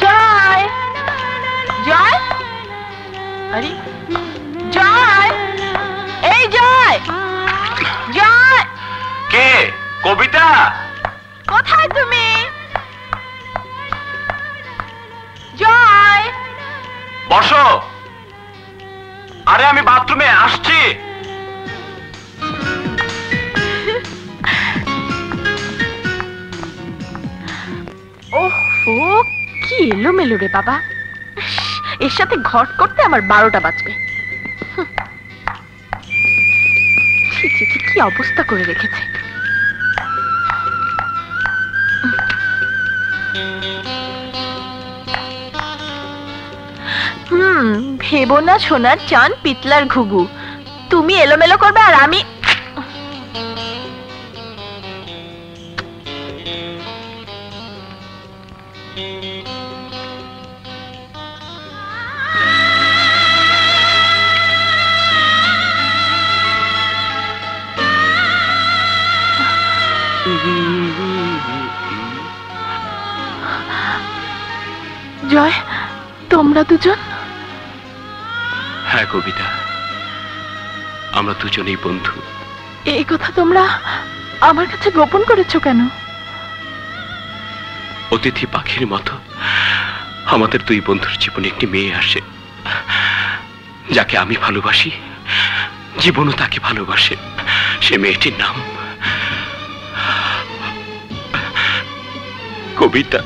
Joy, Joy, আরে জয়, এই জয়, জয়। কে? কবিতা? কোথায় তুমি? জয়, বসো। আরে আমি বাথরুমে আসছি। ওহো, কি এলোমেলো রে বাবা। এর সাথে ঘট করতে আমার 12টা বাজবে। ছি ছি ছি, কি অবস্থা করে রেখেছে। ভেবো না সোনার চান পিতলার ঘুঘু, তুমি এলোমেলো করবে আর আমি। জয়, তোমরা দুজন? হ্যাঁ কবিতা, আমরা দুজনেই বন্ধু। এই কথা তোমরা আমার কাছে গোপন করেছো কেন? অতিথি পাখির মতো আমাদের দুই বন্ধুর জীবনে একটি মেয়ে আসে, যাকে আমি ভালোবাসি, জীবনও তাকে ভালোবাসে। সে মেয়েটির নাম কবিতা।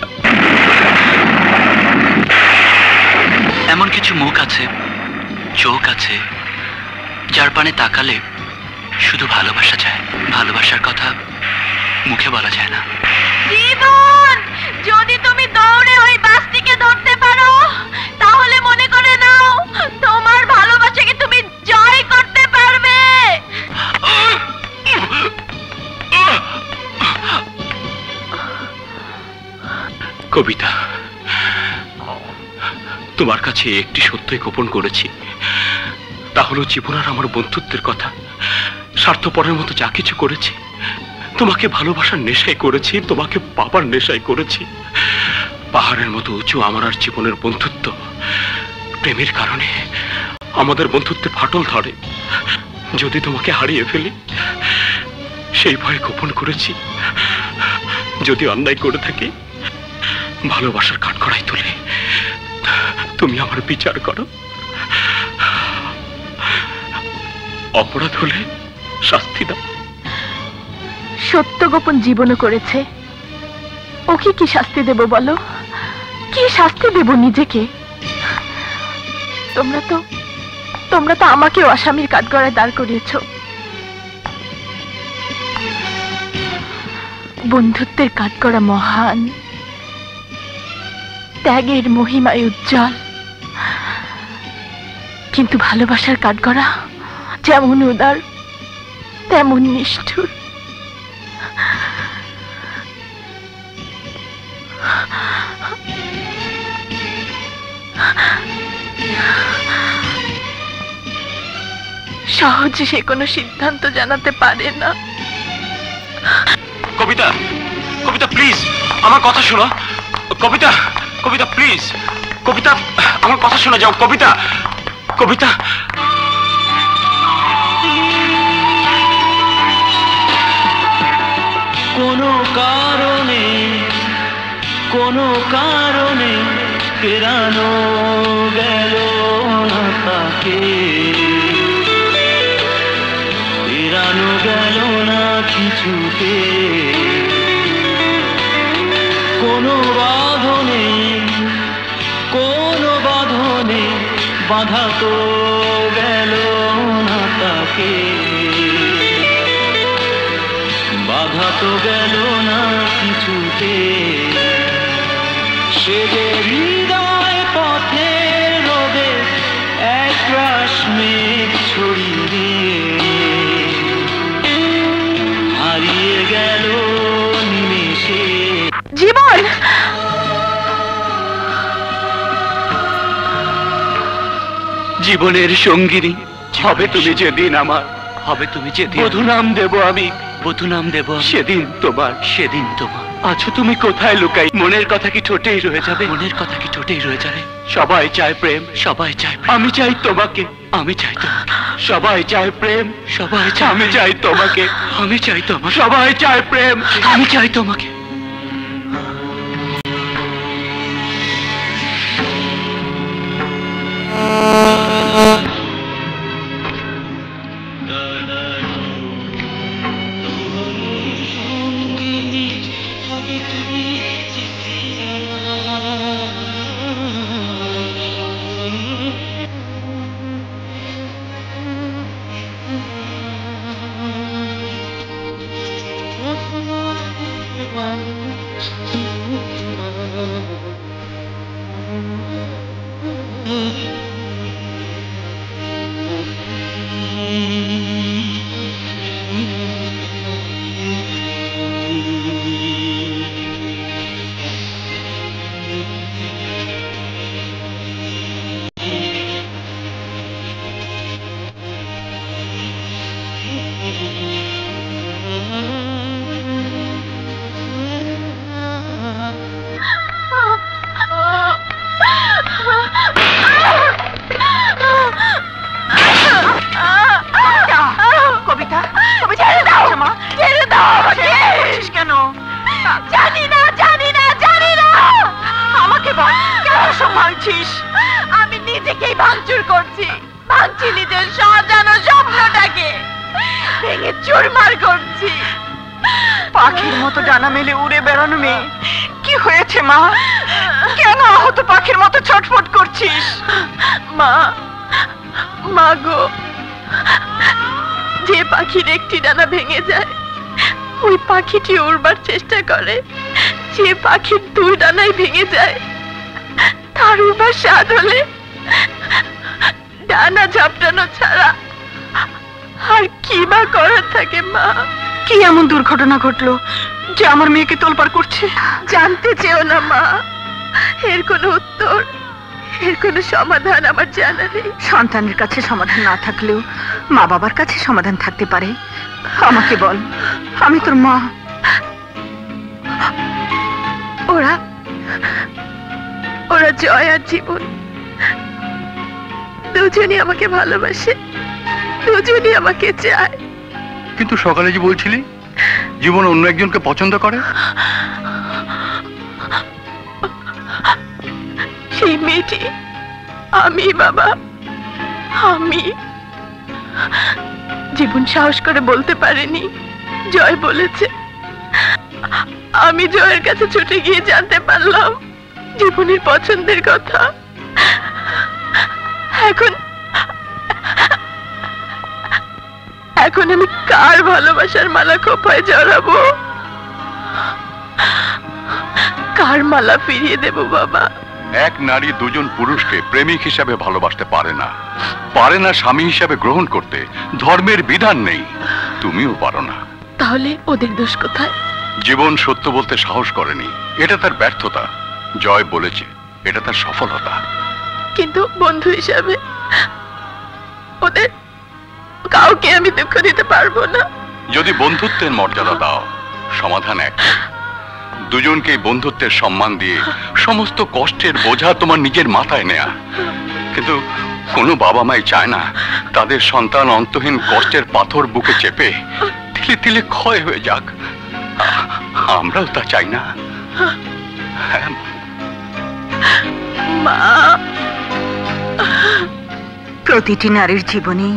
এমন কিছু মুখ আছে, চোখ আছে, যার পানে তাকালে শুধু ভালোবাসা যায়। ভালোবাসার কথা মুখে বলা যায় না। জীবন, যদি তুমি দৌড়ে ওই বাসটিকে ধরতে পারো তাহলে মনে করে নাও তোমার ভালোবাসাকে তুমি কবিতা, তোমার কাছে একটি সত্যই গোপন করেছি, তা হলো জীবন আর আমার বন্ধুত্বের কথা। স্বার্থপরের মতো যা কিছু করেছি, তোমাকে ভালোবাসার নেশায় করেছি, তোমাকে পাবার নেশায় করেছি। পাহাড়ের মতো উঁচু আমার আর জীবনের বন্ধুত্ব, প্রেমের কারণে আমাদের বন্ধুত্বে ফাটল ধরে। যদি তোমাকে হারিয়ে ফেলি সেই ভয়ে গোপন করেছি। যদি অন্যায় করে থাকি, ভালোবাসার কাঠগড়ায় তুলে তুমি আমার বিচার করো। অপরাধ হলে শাস্তি দাও। সত্য গোপন জীবনও করেছে, ওকে কি শাস্তি দেব বলো? কি শাস্তি দেব নিজেকে? তোমরা তো আমাকেও আসামির কাঠগড়ায় দাঁড় করিয়েছ। বন্ধুত্বের কাঠগড়া মহান, ত্যাগের মহিমায় উজ্জ্বল, কিন্তু ভালোবাসার কাঠগড়া যেমন উদার তেমন নিষ্ঠুর। সহজে সে কোনো সিদ্ধান্ত জানাতে পারে না। কবিতা, কবিতা প্লিজ আমার কথা শোনো। কবিতা, কবিতা প্লিজ, কবিতা আমার কথা শোনা যাও। কবিতা, কবিতা কোনো কারণে ফেরানো গেল না তাকে, ফেরানো গেল না কিছুতে। কোনো বাঁধনে বাঁধা তো গেল না তাকে, বাধা তো গেল না কিছুতে। সে যে হৃদয় পথে রোদে একরাশ মেঘ ছড়িয়ে হারিয়ে গেল নিমেষে। জীবন, জীবনের সঙ্গিনী হবে তুমি যেদিন আমার, হবে তুমি যেদিন বধূ নাম দেব আমি, বধূ নাম দেব সেদিন তোমার, সেদিন তোমার। আছো তুমি কোথায় লুকাই? মনের কথা কি ঠোঁটেই রয়ে যাবে? মনের কথা কি ঠোঁটেই রয়ে যাবে? সবাই চায় প্রেম, সবাই চায়, আমি চাই তোমাকে, আমি চাই তোমাকে। সবাই চায় প্রেম, সবাই চায়, আমি চাই তোমাকে, আমি চাই তোমাকে। সবাই চায় প্রেম, আমি চাই তোমাকে। আমি নিজেকেই ভাঙচুর করছি, ভাঙছি নিজের সাজানো স্বপ্নটাকে, ভেঙে চুরমার করছি। পাখির মতো ডানা মেলে উড়ে বেড়ানো মেয়ে, কি হয়েছে মা? কেন আহত পাখির মতো ছটফট করছিস? মা, মা গো, যে পাখির একটি ডানা ভেঙে যায় ওই পাখিটি উড়বার চেষ্টা করে, যে পাখির দুই ডানাই ভেঙে যায় তার উড়বার স্বাদ হলে ডানা ঝাপটানো ছাড়া আর কি বা করার থাকে মা? কি এমন দুর্ঘটনা ঘটলো যে আমার মেয়েকে তোলপাড় করছে? জানতে চেও না মা, এর কোনো উত্তর, এর কোনো সমাধান আমার জানা নেই। সন্তানের কাছে সমাধান না থাকলেও মা বাবার কাছে সমাধান থাকতে পারে। আমাকে বল, আমি তোর মা। ওরা ওরা জয় আর জীবন দুজনই আমাকে ভালোবাসে, দুজনই আমাকে চায়। কিন্তু সকালে যে বলছিলি জীবন অন্য একজনকে পছন্দ করে। সেই মেয়েটি আমি বাবা, আমি। জীবন সাহস করে বলতে পারেনি, জয় বলেছে। আমি জয়ের কাছে ছুটে গিয়ে জানতে পারলাম জীবনের পছন্দের কথা। এখন এখন আমি কার ভালোবাসার মালা খোপায় জড়াবো, কার মালা ফিরিয়ে দেব বাবা? এক নারী দুজন পুরুষকে প্রেমিক হিসাবে ভালোবাসতে পারে না, পারে না স্বামী হিসাবে গ্রহণ করতে। ধর্মের বিধান নেই, তুমিও পারো না। তাহলে ওদের দোষ কোথায়? জীবন সত্য বলতে সাহস করেনি, এটা তার ব্যর্থতা। জয় বলেছে এটা তার সফলতা। কিন্তু বন্ধু হিসাবে ওদের কাউকে আমি দুঃখ দিতে পারবো না। যদি বন্ধুত্বের মর্যাদা দাও, সমাধান একটাই, দুজনকে বন্ধুত্বের সম্মান দিয়ে সমস্ত কষ্টের বোঝা তোমার নিজের মাথায় নেয়া। কিন্তু কোনো বাবা মাই চায় না তাদের সন্তান অন্তহীন কষ্টের পাথর বুকে চেপে তিলে তিলে ক্ষয় হয়ে যাক। আমরাও তা চাই না। হ্যাঁ মা। প্রতিটি নারীর জীবনে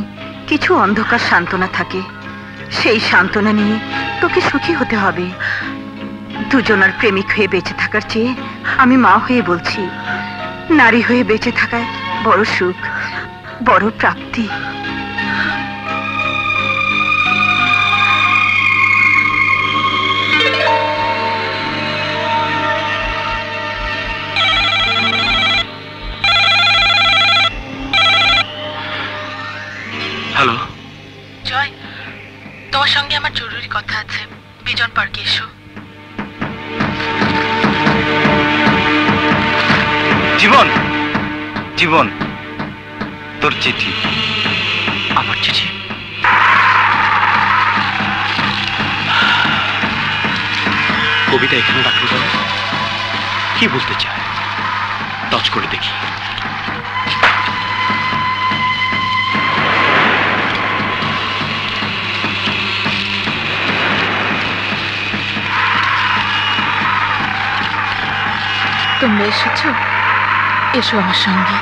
কিছু অন্ধকার সান্ত্বনা থাকে, সেই সান্ত্বনা নিয়ে তোকে সুখী হতে হবে। দুজনার প্রেমিক হয়ে বেঁচে থাকার চেয়ে আমি মা হয়ে বলছি, নারী হয়ে বেঁচে থাকায় বড় সুখ, বড় প্রাপ্তি। হ্যালো জয়, তোমার সঙ্গে আমার জরুরি কথা আছে। বিজন পার্কে এসো। জীবন, জীবন, তোর চিঠি। আমার চিঠি? কবিতা এখানে রাখলো কেন? কি বলতে চায়? টচ করে দেখি। তোমরা এসেছো, এসো আমার সঙ্গে।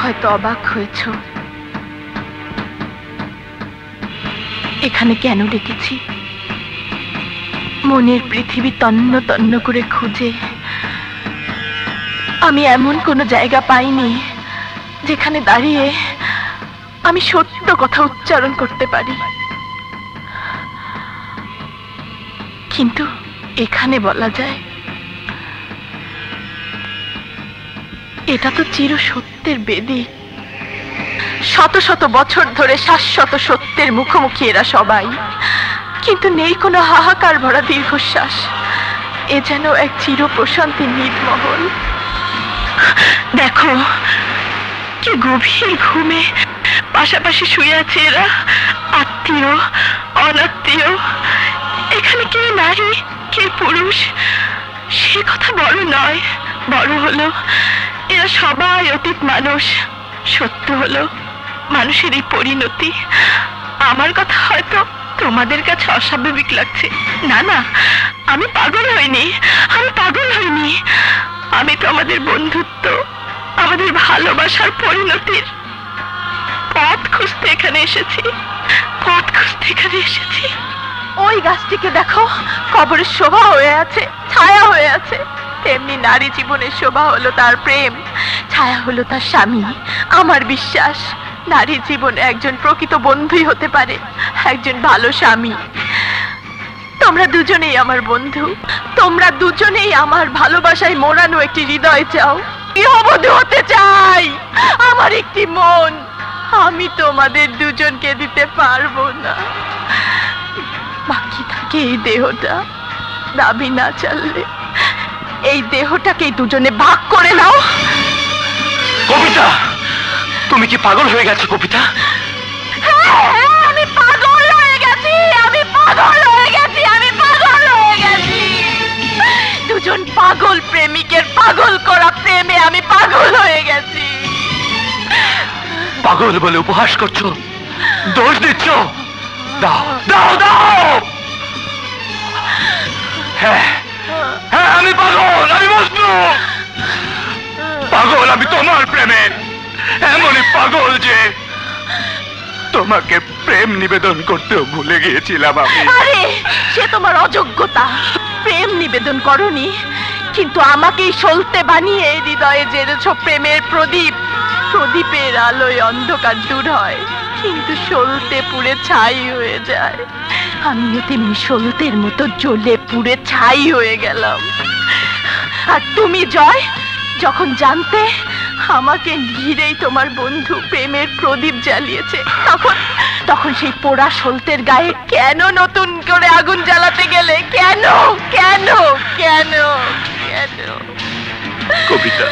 হয়তো অবাক হয়েছ এখানে কেন ডেকেছি। মনের পৃথিবী তন্ন তন্ন করে খুঁজে আমি এমন কোনো জায়গা পাইনি যেখানে দাঁড়িয়ে আমি সত্য কথা উচ্চারণ করতে পারি। কিন্তু এখানে বলা যায় এটা তো চির সত্যের বেদী। শত শত বছর ধরে শাশ্বত সত্যের মুখোমুখি এরা সবাই, কিন্তু নেই কোনো হাহাকার ভরা দীর্ঘশ্বাস। এ যেন এক চির প্রশান্তির নির্মহল। দেখো কি গভীর ঘুমে পাশাপাশি শুয়ে আছে এরা, আত্মীয় অনাত্মীয়। এখানে কে নারী কে পুরুষ সে কথা বড় নয়, বড় হলো এরা সবাই অতীত মানুষ। সত্য হলো মানুষের এই পরিণতি। আমার কথা হয়তো তোমাদের কাছে অস্বাভাবিক লাগছে। না না, আমি পাগল হইনি, আমি পাগল হইনি। আমি তো আমাদের বন্ধুত্ব, আমাদের ভালোবাসার পরিণতির পথ খুঁজতে এখানে এসেছি, পথ খুঁজতে এখানে এসেছি। ওই গাছটিকে দেখো, কবরের শোভা হয়ে আছে, ছায়া হয়ে আছে। তেমনি নারী জীবনের শোভা হলো তার প্রেম, ছায়া হলো তার স্বামী। আমার বিশ্বাস নারী জীবনে একজন প্রকৃত বন্ধুই হতে পারে, একজন ভালো স্বামী। তোমরা দুজনেই আমার বন্ধু, তোমরা দুজনেই আমার ভালোবাসায় মোড়ানো একটি হৃদয় চাও। গৃহবধূ হতে চাই, আমার একটি মন। আমি তোমাদের দুজনকে দিতে পারবো না। বাকি থাকে এই দেহটা, দাবি না চাললে এই দেহটাকে দুজনে ভাগ করে নাও। কবিতা, তুমি কি পাগল হয়ে গেছো কবিতা? আমি পাগল হয়ে গেছি, আমি পাগল হয়ে গেছি, আমি পাগল হয়ে গেছি। দুজন পাগল প্রেমিকের পাগল করা প্রেমে আমি পাগল হয়ে গেছি। পাগল বলে উপহাস করছো, দোষ দিচ্ছ। দাও দাও দাও। হ্যাঁ হ্যাঁ, আমি পাগল, আমি মজনু পাগল। আমি তোমার প্রেমে এমনই পাগল যে তোমাকে প্রেম নিবেদন করতেও ভুলে গিয়েছিলাম আমি। আরে সে তোমার অযোগ্যতা, প্রেম নিবেদন করনি, কিন্তু আমাকেই সলতে বানিয়ে হৃদয়ে জেরেছ প্রেমের প্রদীপ। প্রদীপের আলোয় অন্ধকার দূর হয়, কিন্তু সলতে পুড়ে ছাই হয়ে যায়। আমিও তেমনি সলতের মতো জ্বলে পুড়ে ছাই হয়ে গেলাম। আর তুমি জয়, যখন জানতে আমাকে ঘিরেই তোমার বন্ধু প্রেমের প্রদীপ জ্বালিয়েছে, তখন সেই পোড়া সলতের গায়ে কেন নতুন করে আগুন জ্বালাতে গেলে? কেন কেন কেন কেন? কবিতা,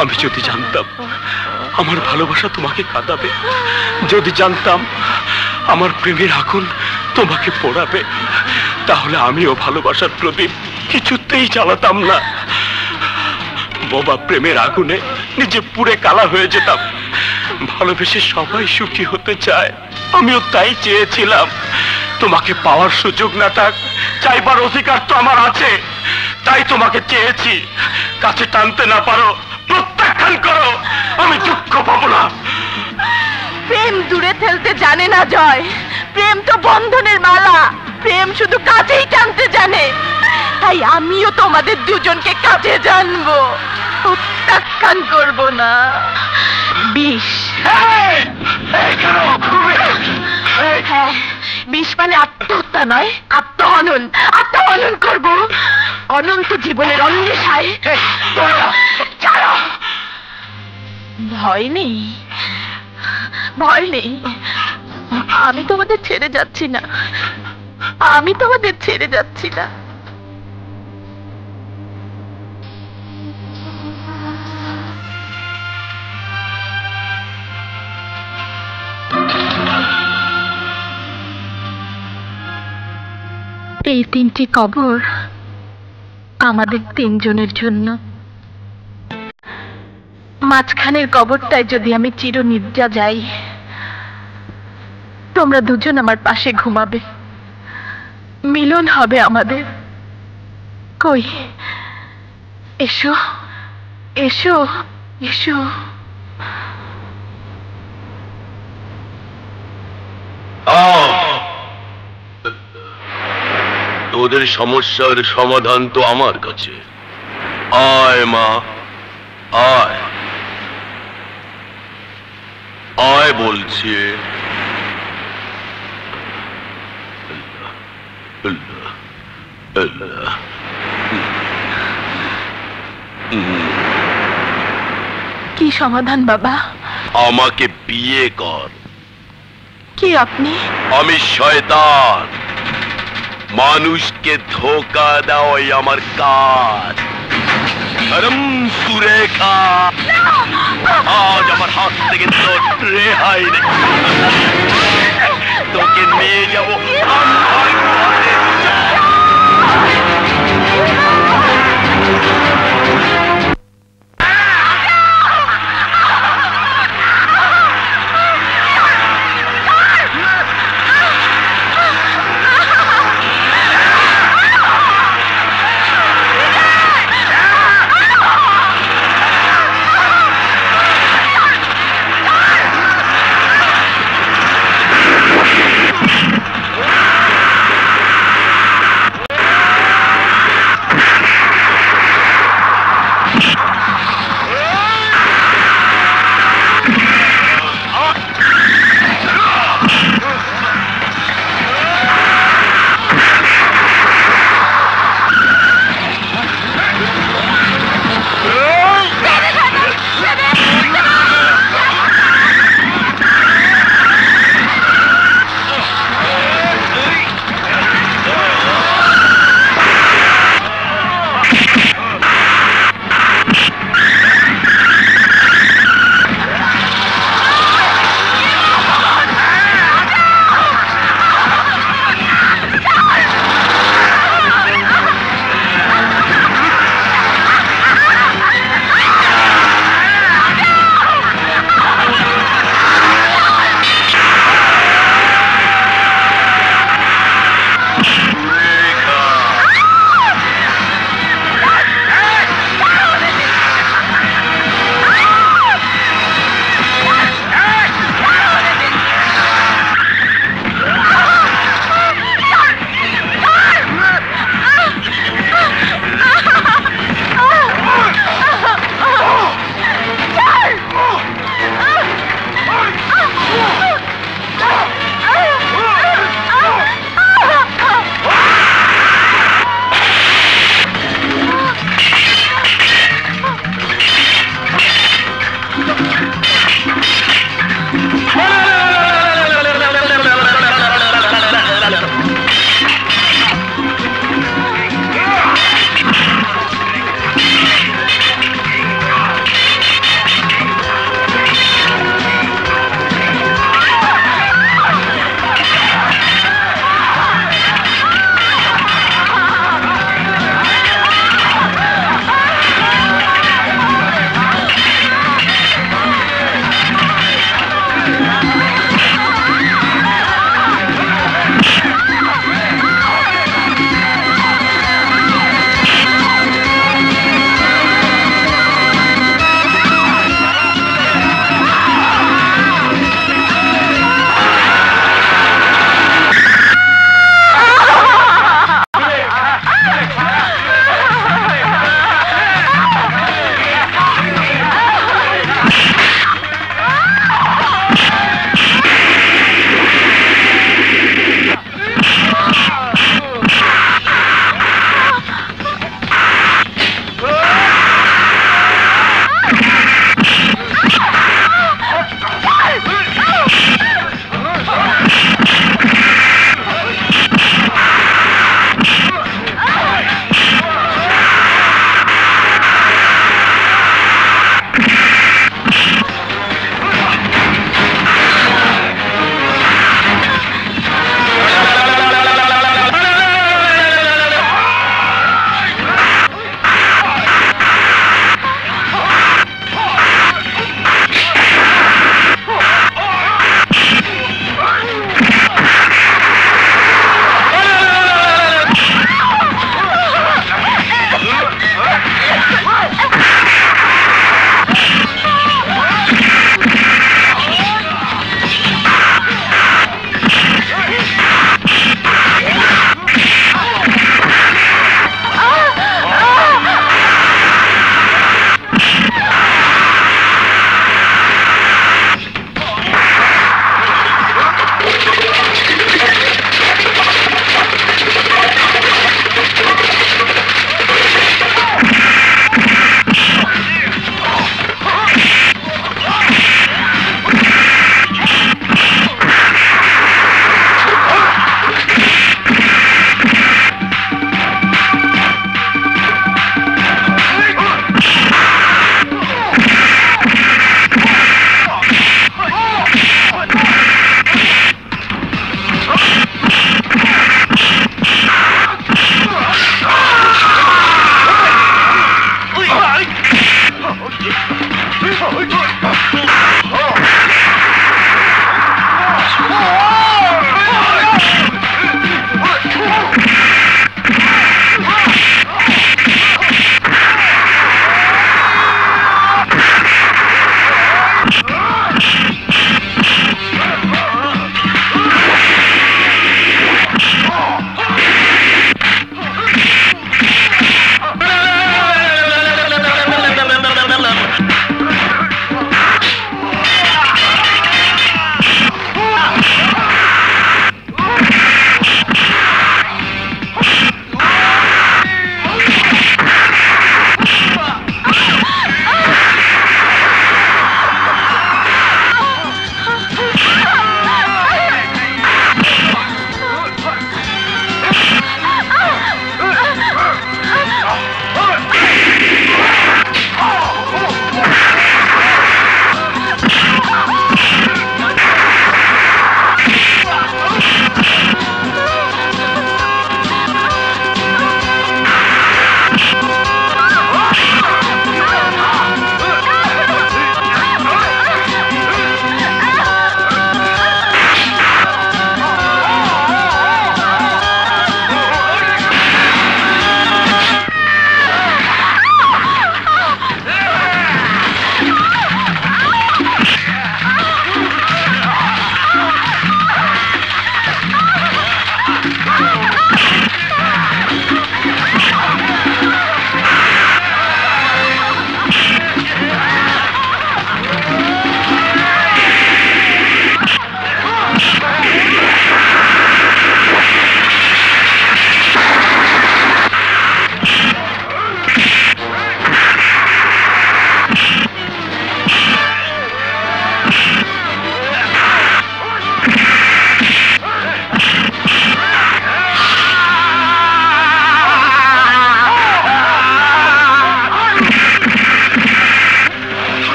আমি যদি জানতাম আমার ভালোবাসা তোমাকে কাঁদাবে, যদি জানতাম আমার প্রেমের আগুন তোমাকে পোড়াবে, তাহলে আমিও ভালোবাসার প্রদীপ কিছুতেই জ্বালাতাম না। বোবা প্রেমের আগুনে নিজে পুড়ে কালা হয়ে যেতাম। ভালোবেসে সবাই সুখী হতে চায়, আমিও তাই চেয়েছিলাম। তোমাকে পাওয়ার সুযোগ না থাক, চাইবার অধিকার তো আমার আছে। তাই তোমাকে চেয়েছি, কাছে টানতে না পারো প্রত্যাখ্যান করো, আমি দুঃখ পাবো না। প্রেম দূরে ঠেলতে জানে না জয়, প্রেম তো বন্ধনের মালা। প্রেম শুধু কাছেই টানতে জানে। তাই আমিও তোমাদের দুজনকে কাছে জানবো, প্রত্যাখ্যান করবো না। বিষ, হ্যাঁ, বিষ মানে আত্মহত্যা নয়, আত্মহনন। আত্মহনন করবো অনন্ত জীবনের অন্বেষায়। ভয় নেই, ভয় নেই। আমি তোমাদের ছেড়ে যাচ্ছি না, আমি তোমাদের ছেড়ে যাচ্ছি না। এই 3টি কবর আমাদের 3 জনের জন্য। মাঝখানের কবরটায় যদি আমি চিরনিদ্রা যাই, তোমরা দুজন আমার পাশে ঘুমাবে, মিলন হবে আমাদের। কই, এসো এসো এসো। তোদের সমস্যার সমাধান তো আমার কাছে। আয় মা, আয় আয় বলছি। কি সমাধান বাবা? আমাকে বিয়ে কর। কি আপনি? আমি শয়তান, মানুষকে ধোকা দেওয়াই আমার কাজ। সুরেখা, আজ আমার হাত থেকে তোর রেহাই নেই। তোকে নিয়ে যাবো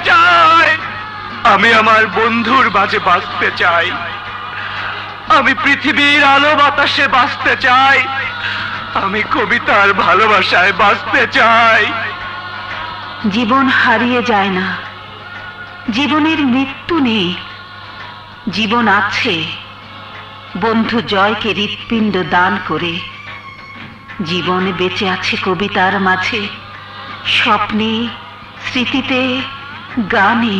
চাই, আমি আমার বন্ধুর মাঝে বাঁচতে চাই, আমি পৃথিবীর আলো বাতাসে বাঁচতে চাই, আমি কবিতার ভালোবাসায় বাঁচতে চাই। জীবন হারিয়ে যায় না, জীবনের মৃত্যু নেই, জীবন আছে বন্ধু জয়কে হৃৎপিণ্ড দান করে। জীবনে বেঁচে আছে কবিতার মাঝে, স্বপ্নে, স্মৃতিতে, গানে।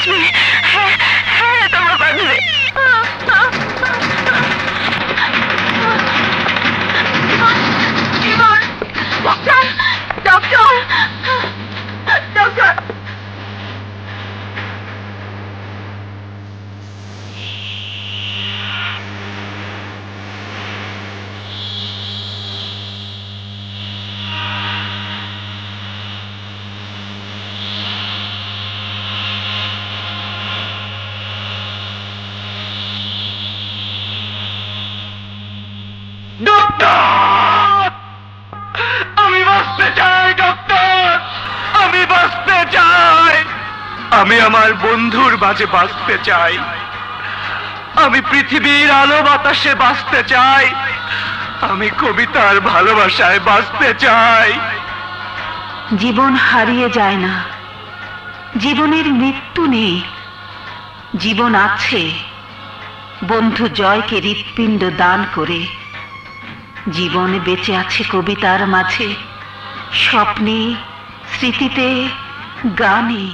বাঁচবে, হ্যাঁ হ্যাঁ তোমরা বাঁচবে। জীবন, ডক্টর ডক্টর ডক্টর। ডক্টর, আমি বাঁচতে চাই ডক্টর, আমি বাঁচতে চাই। আমি আমার বন্ধুর মাঝে বাঁচতে চাই, আমি পৃথিবীর আলো বাতাসে বাঁচতে চাই, আমি কবিতার ভালোবাসায় বাঁচতে চাই। জীবন হারিয়ে যায় না, জীবনের মৃত্যু নেই, জীবন আছে বন্ধু জয়কে হৃৎপিণ্ড দান করে। জীবনে বেঁচে আছে কবিতার মাঝে, স্বপ্নে, স্মৃতিতে, গানে।